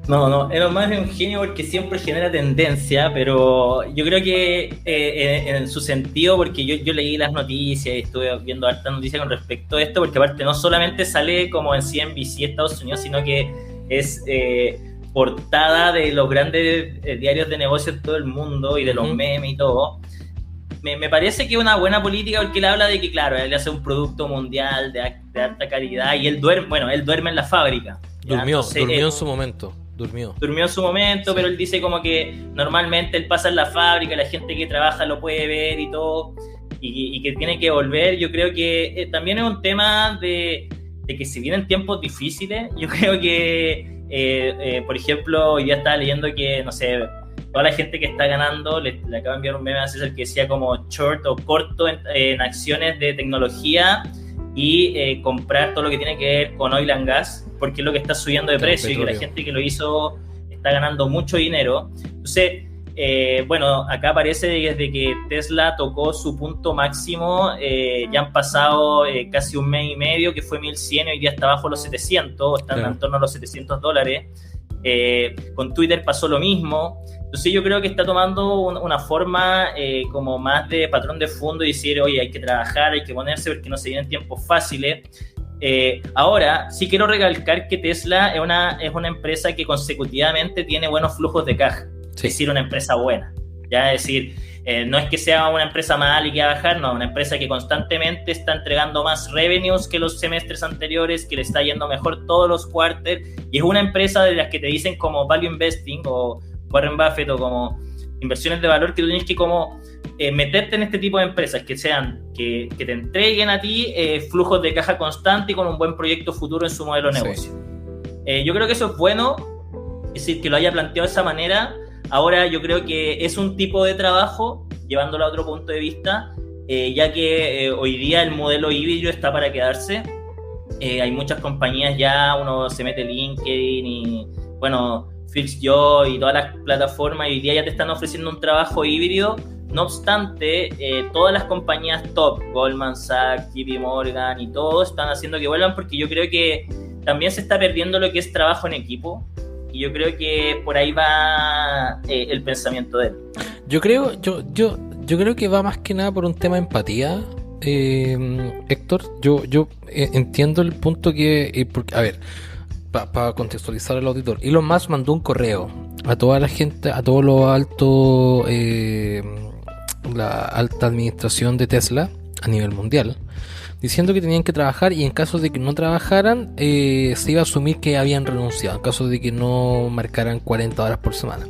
No, Elon Musk es un genio porque siempre genera tendencia, pero yo creo que en su sentido, porque yo leí las noticias y estuve viendo hartas noticias con respecto a esto, porque aparte no solamente sale como en CNBC Estados Unidos, sino que es portada de los grandes diarios de negocios de todo el mundo y de los memes y todo. Me parece que es una buena política, porque él habla de que, claro, él hace un producto mundial de alta calidad, y él duerme en la fábrica. Durmió en su momento. Durmió en su momento, sí. Pero él dice como que normalmente él pasa en la fábrica, la gente que trabaja lo puede ver y todo, y que tiene que volver. Yo creo que también es un tema de que si vienen tiempos difíciles, yo creo que, por ejemplo, hoy día estaba leyendo que, no sé, toda la gente que está ganando, le acabo de enviar un meme a César que decía como short o corto en acciones de tecnología y comprar todo lo que tiene que ver con oil and gas, porque es lo que está subiendo de precio y que la gente que lo hizo está ganando mucho dinero. Entonces, bueno, acá aparece desde que Tesla tocó su punto máximo, ya han pasado casi un mes y medio, que fue 1100, y hoy día está bajo los 700, están en torno a los $700. Con Twitter pasó lo mismo. Entonces yo creo que está tomando una forma como más de patrón de fondo y decir, oye, hay que trabajar, hay que ponerse porque no se vienen tiempos fáciles. Ahora, sí quiero recalcar que Tesla es una empresa que consecutivamente tiene buenos flujos de caja, es decir, una empresa buena. Ya, es decir, no es que sea una empresa mala y que va a bajar, no, una empresa que constantemente está entregando más revenues que los semestres anteriores, que le está yendo mejor todos los quarters, y es una empresa de las que te dicen como value investing o Warren Buffett o como inversiones de valor, que tú tienes que como meterte en este tipo de empresas que sean, que te entreguen a ti flujos de caja constante y con un buen proyecto futuro en su modelo de negocio. Yo creo que eso es bueno, es decir, que lo haya planteado de esa manera. Ahora yo creo que es un tipo de trabajo, llevándolo a otro punto de vista, ya que hoy día el modelo híbrido está para quedarse. Hay muchas compañías ya, uno se mete LinkedIn y, bueno, FlexJob y todas las plataformas, y hoy día ya te están ofreciendo un trabajo híbrido. No obstante, todas las compañías top, Goldman Sachs, JP Morgan y todos están haciendo que vuelvan, porque yo creo que también se está perdiendo lo que es trabajo en equipo, y yo creo que por ahí va el pensamiento de él. Yo creo que va más que nada por un tema de empatía, Héctor. Yo entiendo el punto que... porque, a ver, para contextualizar al auditor, Elon Musk mandó un correo a toda la gente, a todo lo alto, la alta administración de Tesla a nivel mundial, diciendo que tenían que trabajar, y en caso de que no trabajaran, se iba a asumir que habían renunciado, en caso de que no marcaran 40 horas por semana.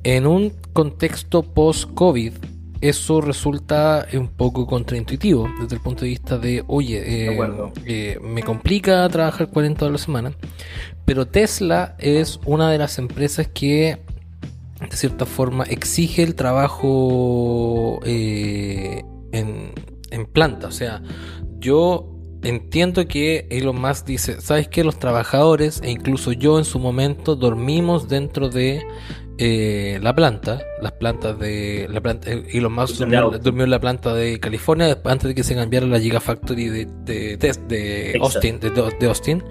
En un contexto post-COVID, eso resulta un poco contraintuitivo desde el punto de vista de, oye, me complica trabajar 40 horas a la semana, pero Tesla es una de las empresas que de cierta forma exige el trabajo en planta. O sea, yo entiendo que Elon Musk dice, ¿sabes qué? Los trabajadores, e incluso yo en su momento, dormimos dentro de las plantas de la planta. Elon Musk durmió en la planta de California antes de que se cambiara la Gigafactory de Austin.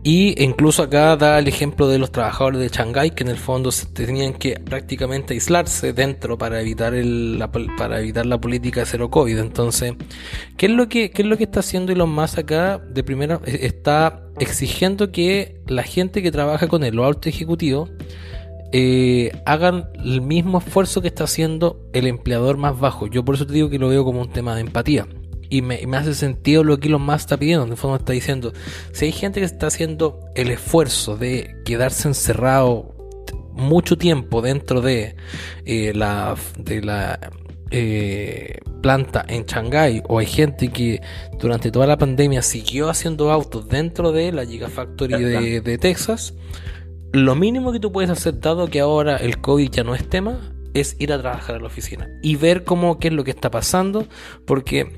Y incluso acá da el ejemplo de los trabajadores de Shanghái, que en el fondo tenían que prácticamente aislarse dentro para evitar la política de cero COVID. Entonces, ¿qué es lo que está haciendo Elon Musk acá? De primera, está exigiendo que la gente que trabaja con él, los altos ejecutivos, hagan el mismo esfuerzo que está haciendo el empleador más bajo. Yo por eso te digo que lo veo como un tema de empatía. Y me hace sentido lo que Elon Musk está pidiendo. En el fondo está diciendo, si hay gente que está haciendo el esfuerzo de quedarse encerrado mucho tiempo dentro de la planta en Shanghái, o hay gente que durante toda la pandemia siguió haciendo autos dentro de la Gigafactory de Texas, lo mínimo que tú puedes hacer, dado que ahora el COVID ya no es tema, es ir a trabajar a la oficina y ver qué es lo que está pasando, porque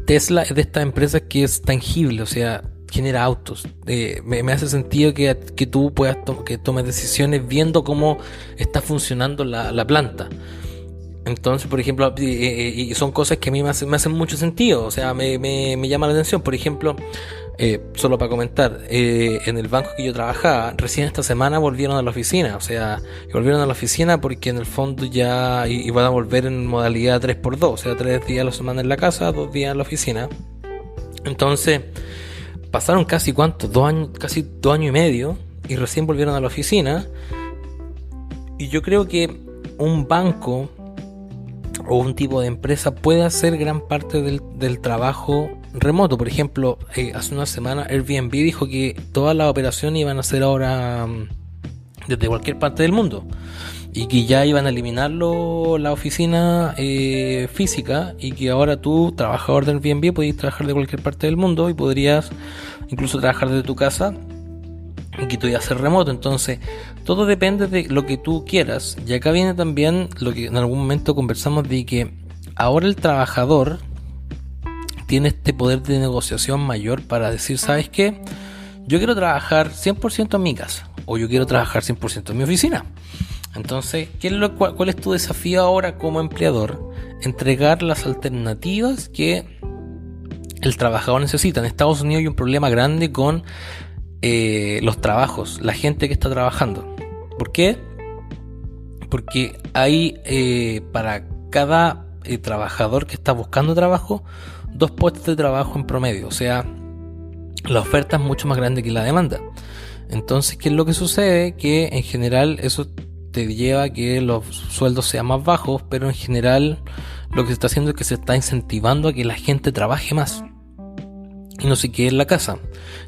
Tesla es de estas empresas que es tangible, o sea, genera autos. Me hace sentido que tú puedas que tomes decisiones viendo cómo está funcionando la planta. Entonces, por ejemplo, y son cosas que a mí me hacen mucho sentido, o sea, me llama la atención. Por ejemplo, solo para comentar, en el banco que yo trabajaba, recién esta semana volvieron a la oficina, o sea, volvieron a la oficina porque en el fondo ya iban a volver en modalidad 3x2, o sea, 3 días a la semana en la casa, 2 días en la oficina. Entonces, pasaron casi 2 años, casi 2 años y medio, y recién volvieron a la oficina. Y yo creo que un banco o un tipo de empresa puede hacer gran parte del trabajo remoto. Por ejemplo, hace una semana Airbnb dijo que todas las operaciones iban a ser ahora desde cualquier parte del mundo, y que ya iban a eliminar la oficina física, y que ahora tú, trabajador de Airbnb, podías trabajar de cualquier parte del mundo y podrías incluso trabajar desde tu casa que tú ibas a hacer remoto. Entonces todo depende de lo que tú quieras. Y acá viene también lo que en algún momento conversamos, de que ahora el trabajador tiene este poder de negociación mayor para decir, ¿sabes qué? Yo quiero trabajar 100% en mi casa, o yo quiero trabajar 100% en mi oficina. Entonces, ¿cuál es tu desafío ahora como empleador? Entregar las alternativas que el trabajador necesita. En Estados Unidos hay un problema grande con los trabajos, la gente que está trabajando. ¿Por qué? Porque hay para cada trabajador que está buscando trabajo, 2 puestos de trabajo en promedio. O sea, la oferta es mucho más grande que la demanda. Entonces, ¿qué es lo que sucede? Que en general eso te lleva a que los sueldos sean más bajos, pero en general lo que se está haciendo es que se está incentivando a que la gente trabaje más y no se quede en la casa.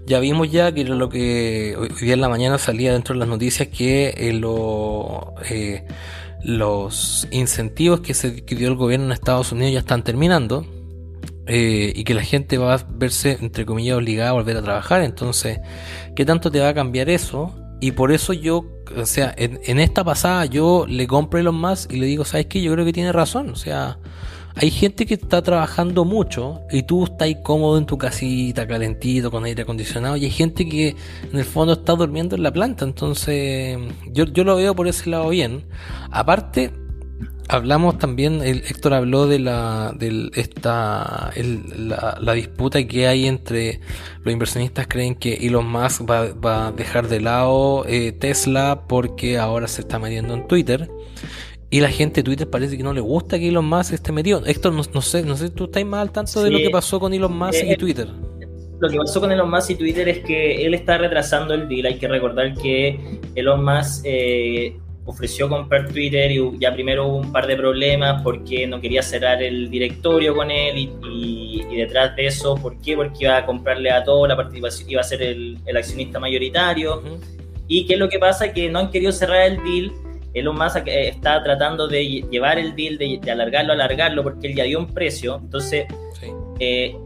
Ya vimos ya que lo que hoy día en la mañana salía dentro de las noticias, que los incentivos que dio el gobierno en Estados Unidos ya están terminando, y que la gente va a verse, entre comillas, obligada a volver a trabajar. Entonces, ¿qué tanto te va a cambiar eso? Y por eso yo, o sea, en esta pasada yo le compro a Elon Musk y le digo, ¿sabes qué? Yo creo que tiene razón. O sea, hay gente que está trabajando mucho y tú estás cómodo en tu casita, calentito, con aire acondicionado, y hay gente que en el fondo está durmiendo en la planta. Entonces, yo lo veo por ese lado bien. Aparte, hablamos también, Héctor habló de la disputa que hay entre los inversionistas. Creen que Elon Musk va a dejar de lado Tesla porque ahora se está metiendo en Twitter, y la gente de Twitter parece que no le gusta que Elon Musk esté metido. Héctor, no sé, tú estás más al tanto de lo que pasó con Elon Musk y Twitter. Lo que pasó con Elon Musk y Twitter es que él está retrasando el deal. Hay que recordar que Elon Musk ofreció comprar Twitter y ya primero hubo un par de problemas porque no quería cerrar el directorio con él, y detrás de eso, ¿por qué? Porque iba a comprarle a todo la participación, iba a ser el accionista mayoritario. Uh-huh. ¿Y qué es lo que pasa? Que no han querido cerrar el deal. Elon Musk está tratando de llevar el deal, de alargarlo, porque él ya dio un precio. Entonces, sí.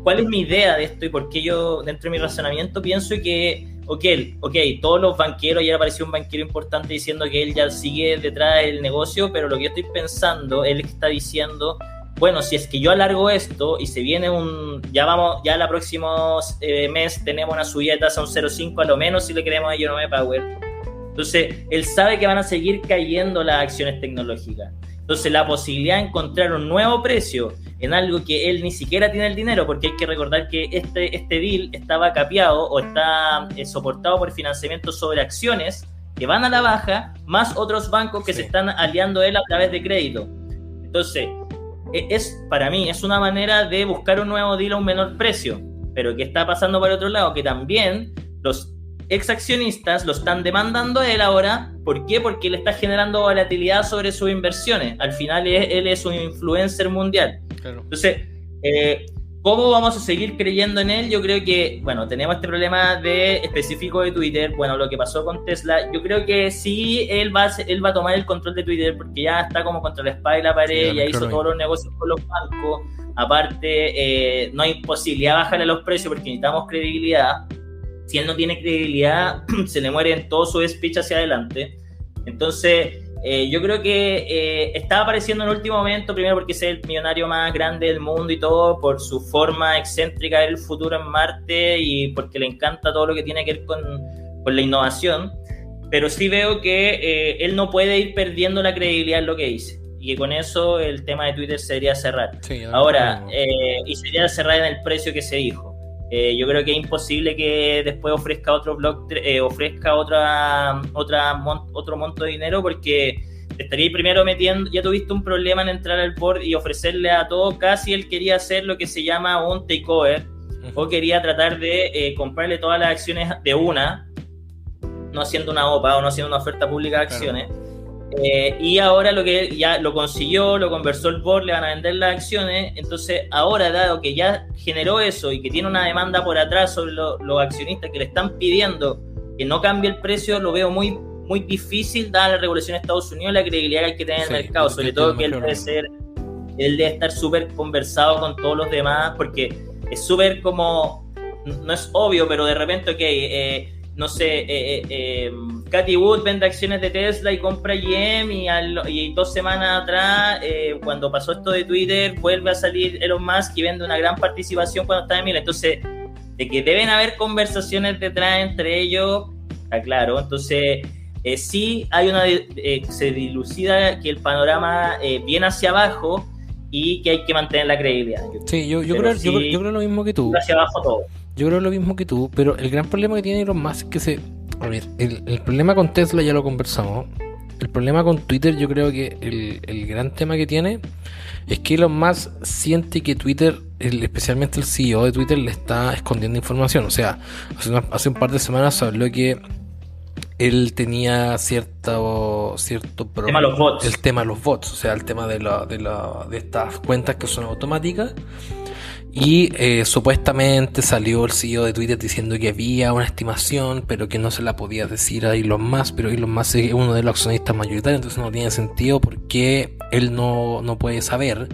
¿Cuál es mi idea de esto y por qué yo, dentro de mi razonamiento, pienso que Ok, todos los banqueros, ayer apareció un banquero importante diciendo que él ya sigue detrás del negocio, pero lo que yo estoy pensando, él está diciendo, bueno, si es que yo alargo esto y se viene ya el próximo mes tenemos una subida de tasa a un 0,5 a lo menos si le queremos a Jerome Powell. Entonces, él sabe que van a seguir cayendo las acciones tecnológicas. Entonces, la posibilidad de encontrar un nuevo precio en algo que él ni siquiera tiene el dinero, porque hay que recordar que este deal estaba capeado o está soportado por financiamiento sobre acciones que van a la baja, más otros bancos que se están aliando a él a través de crédito. Entonces, para mí es una manera de buscar un nuevo deal a un menor precio. Pero ¿qué está pasando por otro lado? Que también los exaccionistas lo están demandando a él ahora. ¿Por qué? Porque él está generando volatilidad sobre sus inversiones. Al final él es un influencer mundial. Claro. Entonces, ¿cómo vamos a seguir creyendo en él? Yo creo que, bueno, tenemos este problema específico de Twitter. Bueno, lo que pasó con Tesla, yo creo que sí, él va a tomar el control de Twitter, porque ya está como contra la espada y la pared, ya hizo todos los negocios con los bancos. Aparte, no hay posibilidad de bajarle los precios porque necesitamos credibilidad. Si él no tiene credibilidad, se le mueren todos sus speech hacia adelante. Entonces, yo creo que está apareciendo en el último momento, primero porque es el millonario más grande del mundo y todo, por su forma excéntrica del futuro en Marte y porque le encanta todo lo que tiene que ver con la innovación. Pero sí veo que él no puede ir perdiendo la credibilidad en lo que dice. Y que con eso el tema de Twitter se debería cerrar. Sí, y se debería cerrar en el precio que se dijo. Yo creo que es imposible que después ofrezca otro blog, ofrezca otro monto de dinero, porque te estaría primero metiendo, ya tuviste un problema en entrar al board y ofrecerle a todo. Casi él quería hacer lo que se llama un takeover, o quería tratar de comprarle todas las acciones de una, no haciendo una OPA o no haciendo una oferta pública de acciones. Claro. Y ahora lo que ya lo consiguió, lo conversó el board, le van a vender las acciones. Entonces ahora, dado que ya generó eso y que tiene una demanda por atrás sobre los accionistas que le están pidiendo que no cambie el precio, lo veo muy, muy difícil, dada la regulación de Estados Unidos, la credibilidad que hay que tener en el mercado, sobre todo que él debe estar súper conversado con todos los demás, porque es súper como, no es obvio, pero de repente, no sé, Cathy Wood vende acciones de Tesla y compra GM y 2 semanas atrás, cuando pasó esto de Twitter, vuelve a salir Elon Musk y vende una gran participación cuando está en Mila. Entonces, de que deben haber conversaciones detrás entre ellos, está claro. Entonces, sí hay se dilucida que el panorama viene hacia abajo y que hay que mantener la credibilidad. Sí, yo creo lo mismo que tú. Hacia abajo todo. Yo creo lo mismo que tú, pero el gran problema que tiene Elon Musk es que a ver, el problema con Tesla ya lo conversamos. El problema con Twitter, yo creo que el gran tema que tiene es que Elon Musk siente que Twitter, especialmente el CEO de Twitter, le está escondiendo información. O sea, hace un par de semanas se habló que él tenía cierto tema de los bots. El tema de los bots, o sea, el tema de estas cuentas que son automáticas. Y supuestamente salió el CEO de Twitter diciendo que había una estimación, pero que no se la podía decir a Elon Musk, pero Elon Musk es uno de los accionistas mayoritarios, entonces no tiene sentido porque él no puede saber.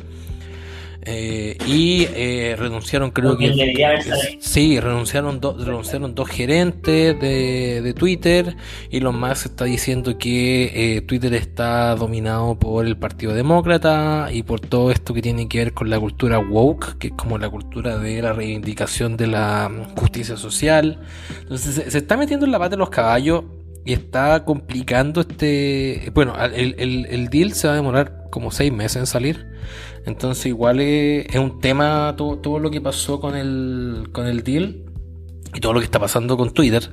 Renunciaron, creo que sí, renunciaron dos gerentes de Twitter. Y Elon Musk está diciendo que Twitter está dominado por el Partido Demócrata y por todo esto que tiene que ver con la cultura woke, que es como la cultura de la reivindicación de la justicia social. Entonces se está metiendo en la pata de los caballos y está complicando bueno, el deal se va a demorar como 6 meses en salir. Entonces igual es un tema todo lo que pasó con el deal y todo lo que está pasando con Twitter.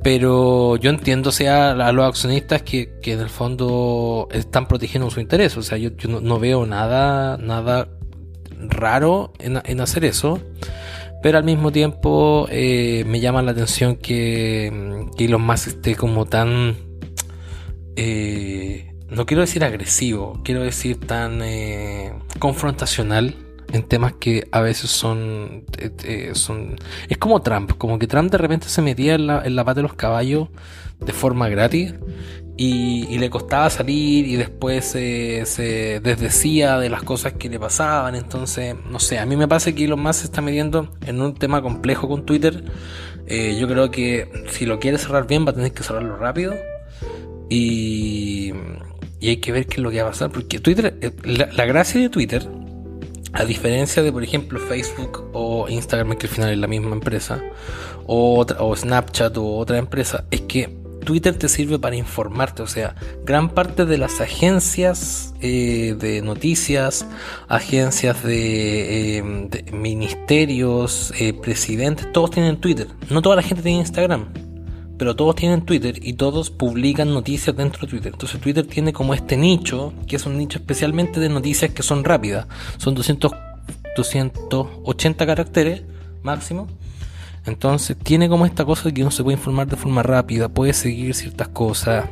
Pero yo entiendo, o sea, a los accionistas que en el fondo están protegiendo su interés. O sea, yo no veo nada raro en hacer eso. Pero al mismo tiempo me llama la atención que Elon Musk esté como tan... no quiero decir agresivo, quiero decir tan confrontacional en temas que a veces son es como Trump, como que Trump de repente se metía en la pata de los caballos de forma gratis y le costaba salir y después se desdecía de las cosas que le pasaban. Entonces, no sé, a mí me parece que Elon Musk se está metiendo en un tema complejo con Twitter. Yo creo que si lo quiere cerrar bien va a tener que cerrarlo rápido y hay que ver qué es lo que va a pasar, porque Twitter, la gracia de Twitter, a diferencia de por ejemplo Facebook o Instagram, que al final es la misma empresa, o Snapchat o otra empresa, es que Twitter te sirve para informarte. O sea, gran parte de las agencias de noticias, agencias de ministerios, presidentes, todos tienen Twitter. No toda la gente tiene Instagram, pero todos tienen Twitter y todos publican noticias dentro de Twitter. Entonces Twitter tiene como este nicho, que es un nicho especialmente de noticias que son rápidas. Son 280 caracteres máximo. Entonces tiene como esta cosa de que uno se puede informar de forma rápida, puede seguir ciertas cosas.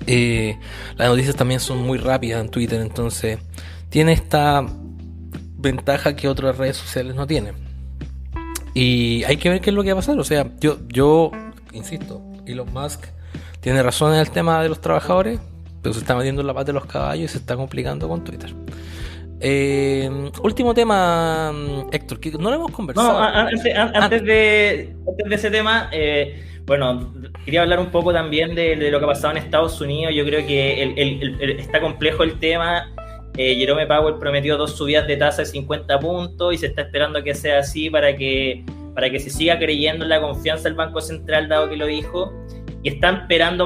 Las noticias también son muy rápidas en Twitter, entonces tiene esta ventaja que otras redes sociales no tienen. Y hay que ver qué es lo que va a pasar. O sea, yo insisto, Elon Musk tiene razón en el tema de los trabajadores, pero se está metiendo en la pata de los caballos y se está complicando con Twitter. Último tema, Héctor, que no lo hemos conversado. No, antes de ese tema, bueno, quería hablar un poco también de lo que ha pasado en Estados Unidos. Yo creo que está complejo el tema. Jerome Powell prometió 2 subidas de tasa de 50 puntos y se está esperando que sea así para que se siga creyendo en la confianza del Banco Central, dado que lo dijo. Y están esperando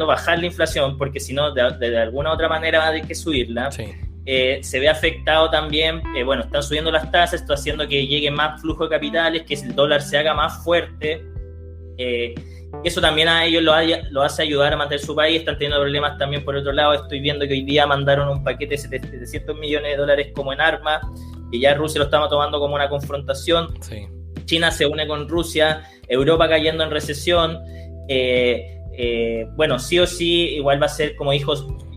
bajar la inflación, porque si no, de alguna otra manera va a tener que subirla. Sí. Se ve afectado también, bueno, están subiendo las tasas, esto haciendo que llegue más flujo de capitales, que el dólar se haga más fuerte. Eso también a ellos lo hace ayudar a mantener su país. Están teniendo problemas también por otro lado. Estoy viendo que hoy día mandaron un paquete de $700 millones como en armas, y ya Rusia lo estaba tomando como una confrontación. Sí. China se une con Rusia, Europa cayendo en recesión. Bueno, sí o sí, igual va a ser, como dijo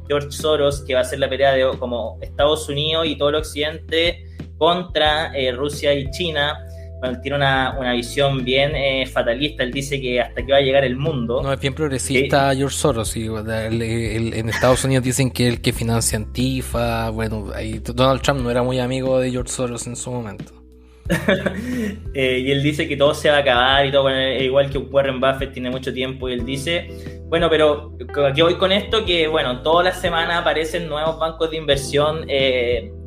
George Soros, que va a ser la pelea de como Estados Unidos y todo el occidente contra Rusia y China. Bueno, tiene una visión bien fatalista. Él dice que hasta que va a llegar el mundo. No, es bien progresista George Soros. Y, en Estados Unidos dicen que el que financia Antifa. Bueno, ahí Donald Trump no era muy amigo de George Soros en su momento. Y él dice que todo se va a acabar y todo, bueno, igual que Warren Buffett tiene mucho tiempo y él dice, bueno, pero aquí voy con esto, que bueno, todas las semanas aparecen nuevos bancos de inversión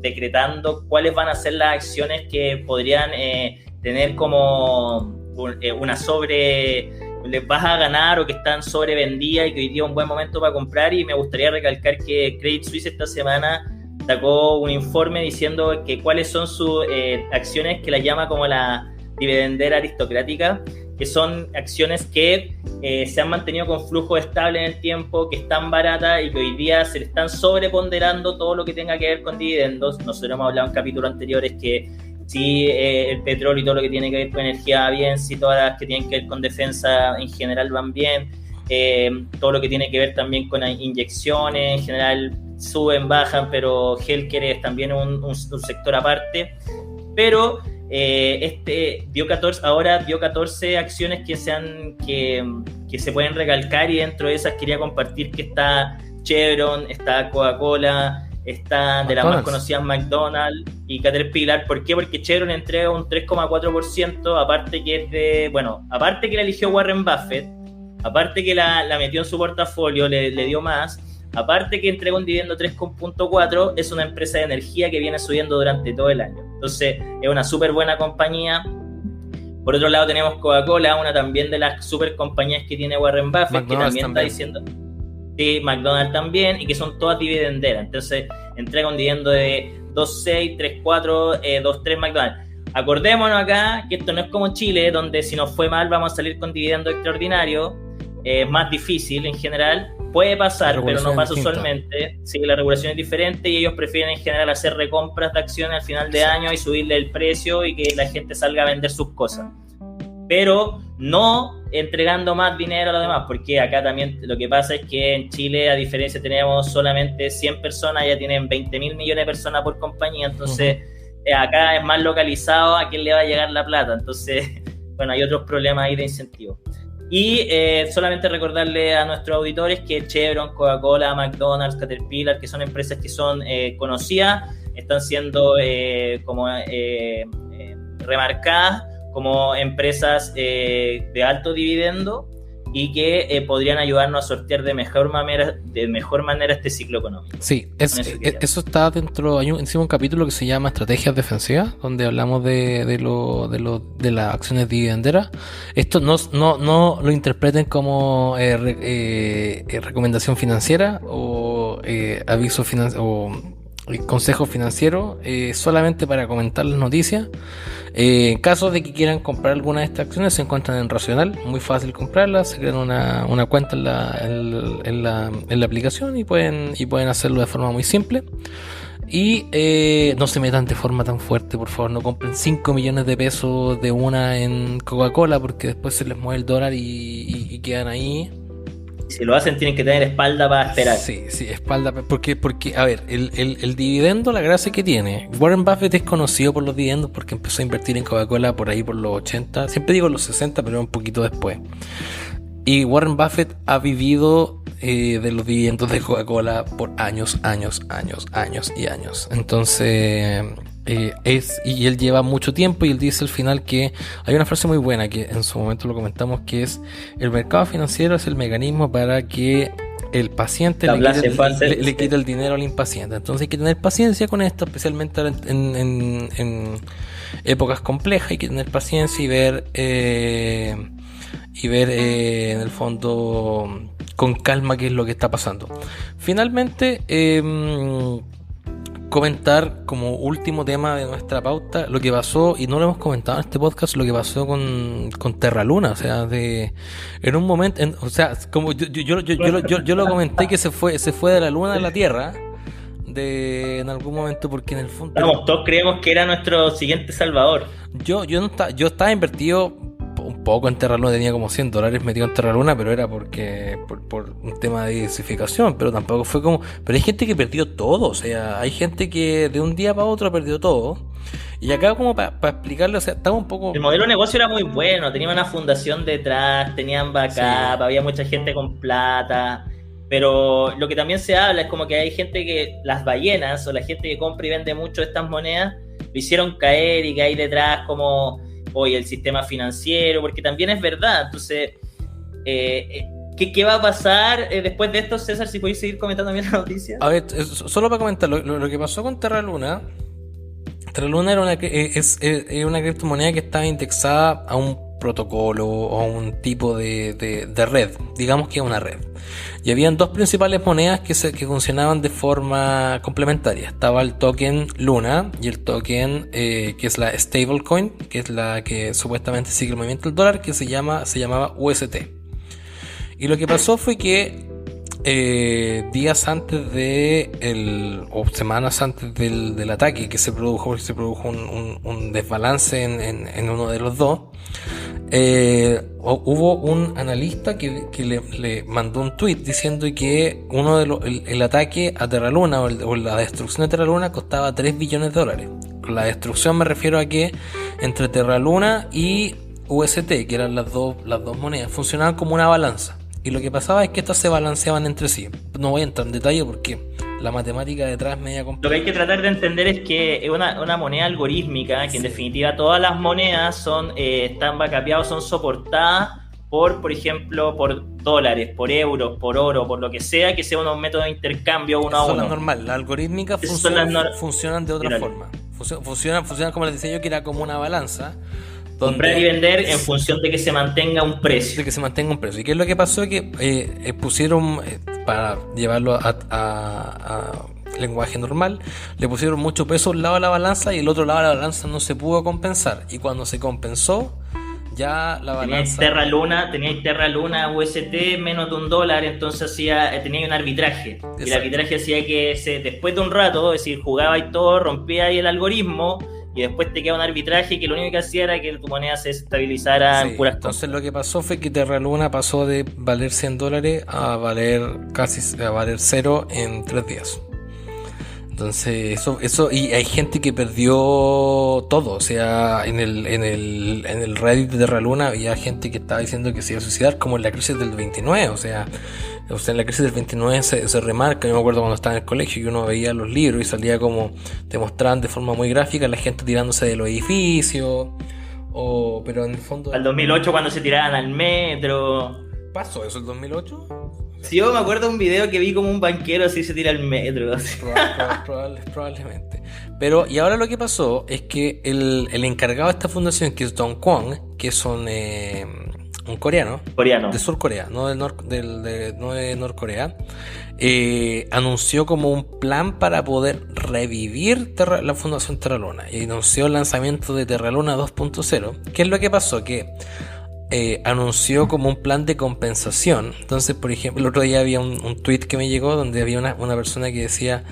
decretando cuáles van a ser las acciones que podrían tener como una les vas a ganar o que están sobrevendidas y que hoy día es un buen momento para comprar. Y me gustaría recalcar que Credit Suisse esta semana sacó un informe diciendo que cuáles son sus acciones que la llama como la dividendera aristocrática, que son acciones que se han mantenido con flujo estable en el tiempo, que están baratas y que hoy día se le están sobreponderando todo lo que tenga que ver con dividendos. Nosotros hemos hablado en capítulos anteriores que si el petróleo y todo lo que tiene que ver con energía va bien, si todas las que tienen que ver con defensa en general van bien, todo lo que tiene que ver también con inyecciones en general suben, bajan, pero healthcare es también un sector aparte. Pero ahora dio 14 acciones que se pueden recalcar, y dentro de esas quería compartir que está Chevron, está Coca-Cola, está de las más conocidas McDonald's y Caterpillar. ¿Por qué? Porque Chevron entrega un 3,4%, aparte que la eligió Warren Buffett, aparte que la metió en su portafolio, le dio más, aparte que entrega un dividendo 3,4%, es una empresa de energía que viene subiendo durante todo el año. Entonces, es una súper buena compañía. Por otro lado tenemos Coca-Cola, una también de las súper compañías que tiene Warren Buffett, McDonald's que también está diciendo... Sí, McDonald's también, y que son todas dividenderas. Entonces, entrega un dividendo de 2.6, 3.4, 2.3 McDonald's. Acordémonos acá que esto no es como Chile, donde si nos fue mal vamos a salir con dividendo extraordinario. Es más difícil en general. Puede pasar, pero no pasa usualmente. Sí, la regulación es diferente y ellos prefieren en general hacer recompras de acciones al final de año y subirle el precio y que la gente salga a vender sus cosas. Pero no entregando más dinero a los demás, porque acá también lo que pasa es que en Chile, a diferencia, tenemos solamente 100 personas, ya tienen 20.000 millones de personas por compañía, entonces acá es más localizado a quién le va a llegar la plata. Entonces, bueno, hay otros problemas ahí de incentivos. Y solamente recordarle a nuestros auditores que Chevron, Coca-Cola, McDonald's, Caterpillar, que son empresas que son conocidas, están siendo remarcadas como empresas de alto dividendo y que podrían ayudarnos a sortear de mejor manera este ciclo económico. Sí, eso está dentro. Hicimos un capítulo que se llama Estrategias Defensivas, donde hablamos de las acciones dividenderas. Esto no lo interpreten como recomendación financiera o aviso financiero o consejo financiero, solamente para comentar las noticias. En caso de que quieran comprar alguna de estas acciones, se encuentran en Racional, muy fácil comprarlas, se crean una cuenta en la aplicación y pueden hacerlo de forma muy simple. Y no se metan de forma tan fuerte, por favor, no compren 5 millones de pesos de una en Coca-Cola, porque después se les mueve el dólar y quedan ahí. Si lo hacen tienen que tener espalda para esperar. Sí, espalda, porque a ver, el dividendo, la gracia que tiene, Warren Buffett es conocido por los dividendos porque empezó a invertir en Coca-Cola por ahí por los 80, siempre digo los 60, pero un poquito después. Y Warren Buffett ha vivido de los dividendos de Coca-Cola por años. Entonces... y él lleva mucho tiempo, y él dice al final que hay una frase muy buena que en su momento lo comentamos, que es: el mercado financiero es el mecanismo para que el paciente le quite el dinero al impaciente. Entonces hay que tener paciencia con esto, especialmente en épocas complejas. Hay que tener paciencia y ver en el fondo con calma qué es lo que está pasando. Finalmente, comentar como último tema de nuestra pauta lo que pasó, y no lo hemos comentado en este podcast, lo que pasó con Terra Luna. O sea, en un momento, como yo lo comenté, que se fue de la Luna a la Tierra en algún momento, porque en el fondo todos creemos que era nuestro siguiente salvador. Yo estaba invertido un poco en Terra Luna, tenía como $100 metido en Terra Luna, pero era por un tema de diversificación, pero tampoco fue como... Pero hay gente que perdió todo, o sea, hay gente que de un día para otro perdió todo. Y acá, como para explicarlo, o sea, estaba un poco... El modelo de negocio era muy bueno, tenía una fundación detrás, tenían backup, sí. Había mucha gente con plata, pero lo que también se habla es como que hay gente que, las ballenas o la gente que compra y vende mucho estas monedas, lo hicieron caer y que hay detrás como hoy el sistema financiero, porque también es verdad. Entonces, ¿qué va a pasar después de esto, César? Si podéis seguir comentando bien la noticia. A ver, solo para comentar, lo que pasó con Terra Luna era es una criptomoneda que estaba indexada a un protocolo o a un tipo de red, digamos que es una red. Y habían dos principales monedas que funcionaban de forma complementaria. Estaba el token Luna y el token que es la stablecoin, que es la que supuestamente sigue el movimiento del dólar, que se llamaba UST. Y lo que pasó fue que días antes o semanas antes del ataque que se produjo un desbalance en uno de los dos, hubo un analista que le mandó un tweet diciendo que el ataque a Terra Luna o la destrucción de Terra Luna costaba $3 billones. Con la destrucción me refiero a que entre Terra Luna y UST, que eran las dos monedas, funcionaban como una balanza. Y lo que pasaba es que estas se balanceaban entre sí. No voy a entrar en detalle porque la matemática detrás es media compleja. Lo que hay que tratar de entender es que es una moneda algorítmica, que en definitiva todas las monedas están backupeadas, son soportadas por ejemplo, por dólares, por euros, por oro, por lo que sea un método de intercambio uno a uno. Eso es normal, las algorítmicas funcionan de otra forma. Funcionan como les decía yo, que era como una balanza. Comprar y vender en función de que se mantenga un precio. De que se mantenga un precio. ¿Y qué es lo que pasó? Que pusieron, para llevarlo a lenguaje normal, le pusieron mucho peso a un lado de la balanza y el otro lado de la balanza no se pudo compensar. Y cuando se compensó, ya la balanza... Teníais Terra Luna UST menos de $1, entonces tenía un arbitraje. Exacto. Y el arbitraje hacía que después de un rato, es decir, jugabais todo, rompíais el algoritmo, y después te queda un arbitraje que lo único que hacía era que tu moneda se estabilizara en puras cosas. Entonces lo que pasó fue que Terra Luna pasó de valer $100 a valer cero en 3 días. Entonces eso y hay gente que perdió todo, o sea, en el Reddit de Terra Luna había gente que estaba diciendo que se iba a suicidar, como en la crisis del 29, o sea, en la crisis del 29 se remarca. Yo me acuerdo cuando estaba en el colegio y uno veía los libros y salía como, te mostraban de forma muy gráfica la gente tirándose de los edificios, pero en el fondo... Al 2008 cuando se tiraban al metro. ¿Pasó eso el 2008? Sí, yo me acuerdo de un video que vi como un banquero así se tira al metro. Probablemente. Pero, y ahora lo que pasó es que el encargado de esta fundación, que es Don Kwon, que es un coreano de Sur Corea, no de Norcorea, anunció como un plan para poder revivir la Fundación Terra Luna y anunció el lanzamiento de Terra Luna 2.0. ¿Qué es lo que pasó? Que anunció como un plan de compensación. Entonces, por ejemplo, el otro día había un tweet que me llegó donde había una persona que decía: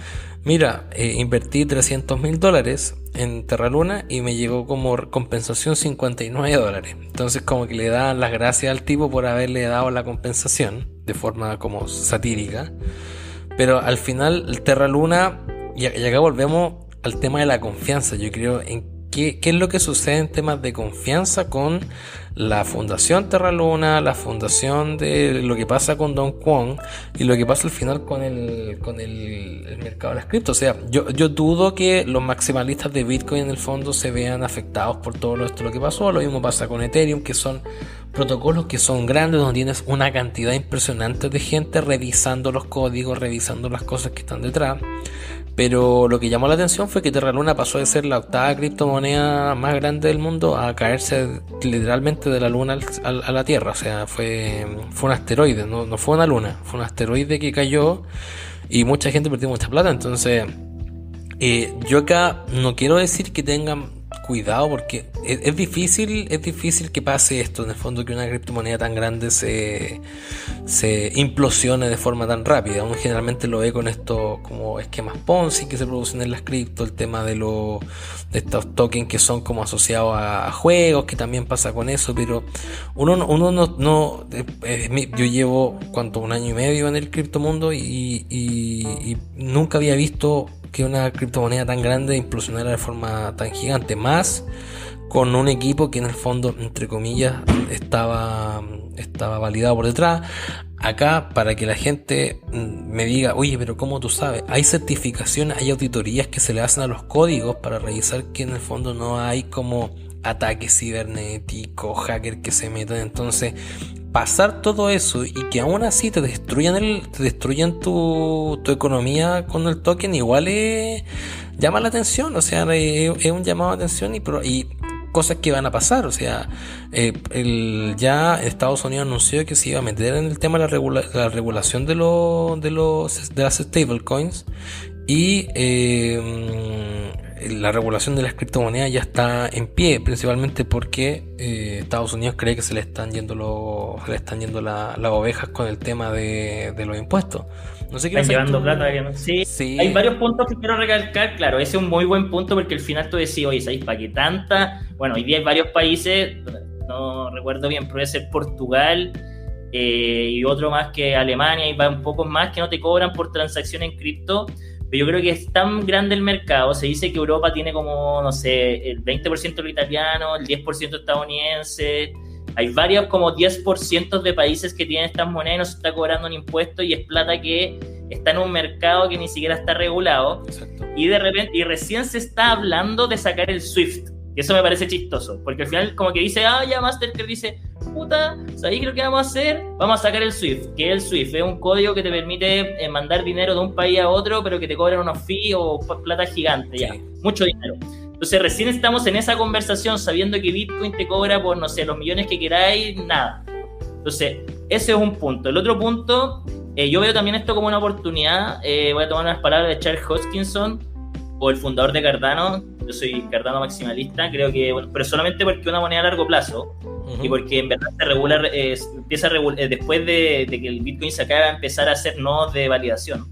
mira, invertí $300,000 en Terra Luna y me llegó como compensación $59. Entonces como que le daban las gracias al tipo por haberle dado la compensación de forma como satírica. Pero al final el Terra Luna, y acá volvemos al tema de la confianza. Yo creo en ¿qué es lo que sucede en temas de confianza con la Fundación Terra Luna, la fundación de lo que pasa con Don Kwon y lo que pasa al final con el mercado de las criptos? O sea, yo dudo que los maximalistas de Bitcoin en el fondo se vean afectados por todo esto lo que pasó. Lo mismo pasa con Ethereum, que son protocolos que son grandes, donde tienes una cantidad impresionante de gente revisando los códigos, revisando las cosas que están detrás. Pero lo que llamó la atención fue que Terra Luna pasó de ser la octava criptomoneda más grande del mundo a caerse literalmente de la luna a la Tierra. O sea, fue un asteroide, no fue una luna, fue un asteroide que cayó y mucha gente perdió mucha plata. Entonces, yo acá no quiero decir que tengan cuidado, porque es difícil que pase esto, en el fondo, que una criptomoneda tan grande se implosione de forma tan rápida. Uno generalmente lo ve con estos como esquemas Ponzi que se producen en las cripto, el tema de estos tokens que son como asociados a juegos, que también pasa con eso. Pero uno no yo llevo un año y medio en el criptomundo y nunca había visto que una criptomoneda tan grande implosionara de forma tan gigante, más con un equipo que en el fondo, entre comillas, estaba validado por detrás. Acá, para que la gente me diga, oye, pero ¿cómo tú sabes? Hay certificaciones, hay auditorías que se le hacen a los códigos para revisar que en el fondo no hay como ataques cibernéticos, hackers que se metan. Entonces, pasar todo eso y que aún así te destruyan tu economía con el token, igual llama la atención. O sea, es un llamado de atención y cosas que van a pasar. O sea, ya Estados Unidos anunció que se iba a meter en el tema de la regulación de las stablecoins, y la regulación de las criptomonedas ya está en pie, principalmente porque Estados Unidos cree que se le están yendo las ovejas con el tema de los impuestos. No sé qué están llevando plata. Que no. Sí. Hay varios puntos que quiero recalcar. Claro, ese es un muy buen punto, porque al final tú decís, oye, ¿sabéis para qué tanta? Bueno, hoy día hay varios países, no recuerdo bien, pero debe ser Portugal y otro más que Alemania, y va un poco más, que no te cobran por transacción en cripto. Pero yo creo que es tan grande el mercado. Se dice que Europa tiene como, no sé, el 20% lo italiano, el 10% estadounidense. Hay varios, como 10% de países que tienen estas monedas y no se está cobrando un impuesto, y es plata que está en un mercado que ni siquiera está regulado. Exacto. Y de repente, y recién se está hablando de sacar el SWIFT. Y eso me parece chistoso, porque al final como que dice, ya Mastercard dice, puta, ¿sabéis lo que vamos a hacer? Vamos a sacar el SWIFT, que el SWIFT es un código que te permite mandar dinero de un país a otro, pero que te cobran unos fees o plata gigante, ya, mucho dinero. Entonces recién estamos en esa conversación, sabiendo que Bitcoin te cobra por, no sé, los millones que queráis, nada. Entonces, ese es un punto. El otro punto, yo veo también esto como una oportunidad. Voy a tomar unas palabras de Charles Hoskinson, o el fundador de Cardano. Yo soy Cardano maximalista, creo que, bueno, pero solamente porque es una moneda a largo plazo, y porque en verdad se regula, empieza a regular, después de que el Bitcoin se acabe, a empezar a hacer nodos de validación.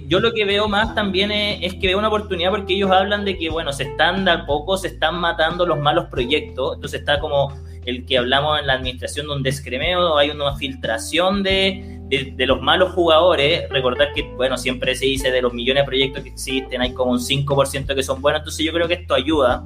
Yo lo que veo más también es que veo una oportunidad, porque ellos hablan de que, bueno, de a poco se están matando los malos proyectos. Entonces está como el que hablamos en la administración, donde descremeo, hay una filtración de los malos jugadores. Recordar que, bueno, siempre se dice de los millones de proyectos que existen, hay como un 5% que son buenos. Entonces yo creo que esto ayuda.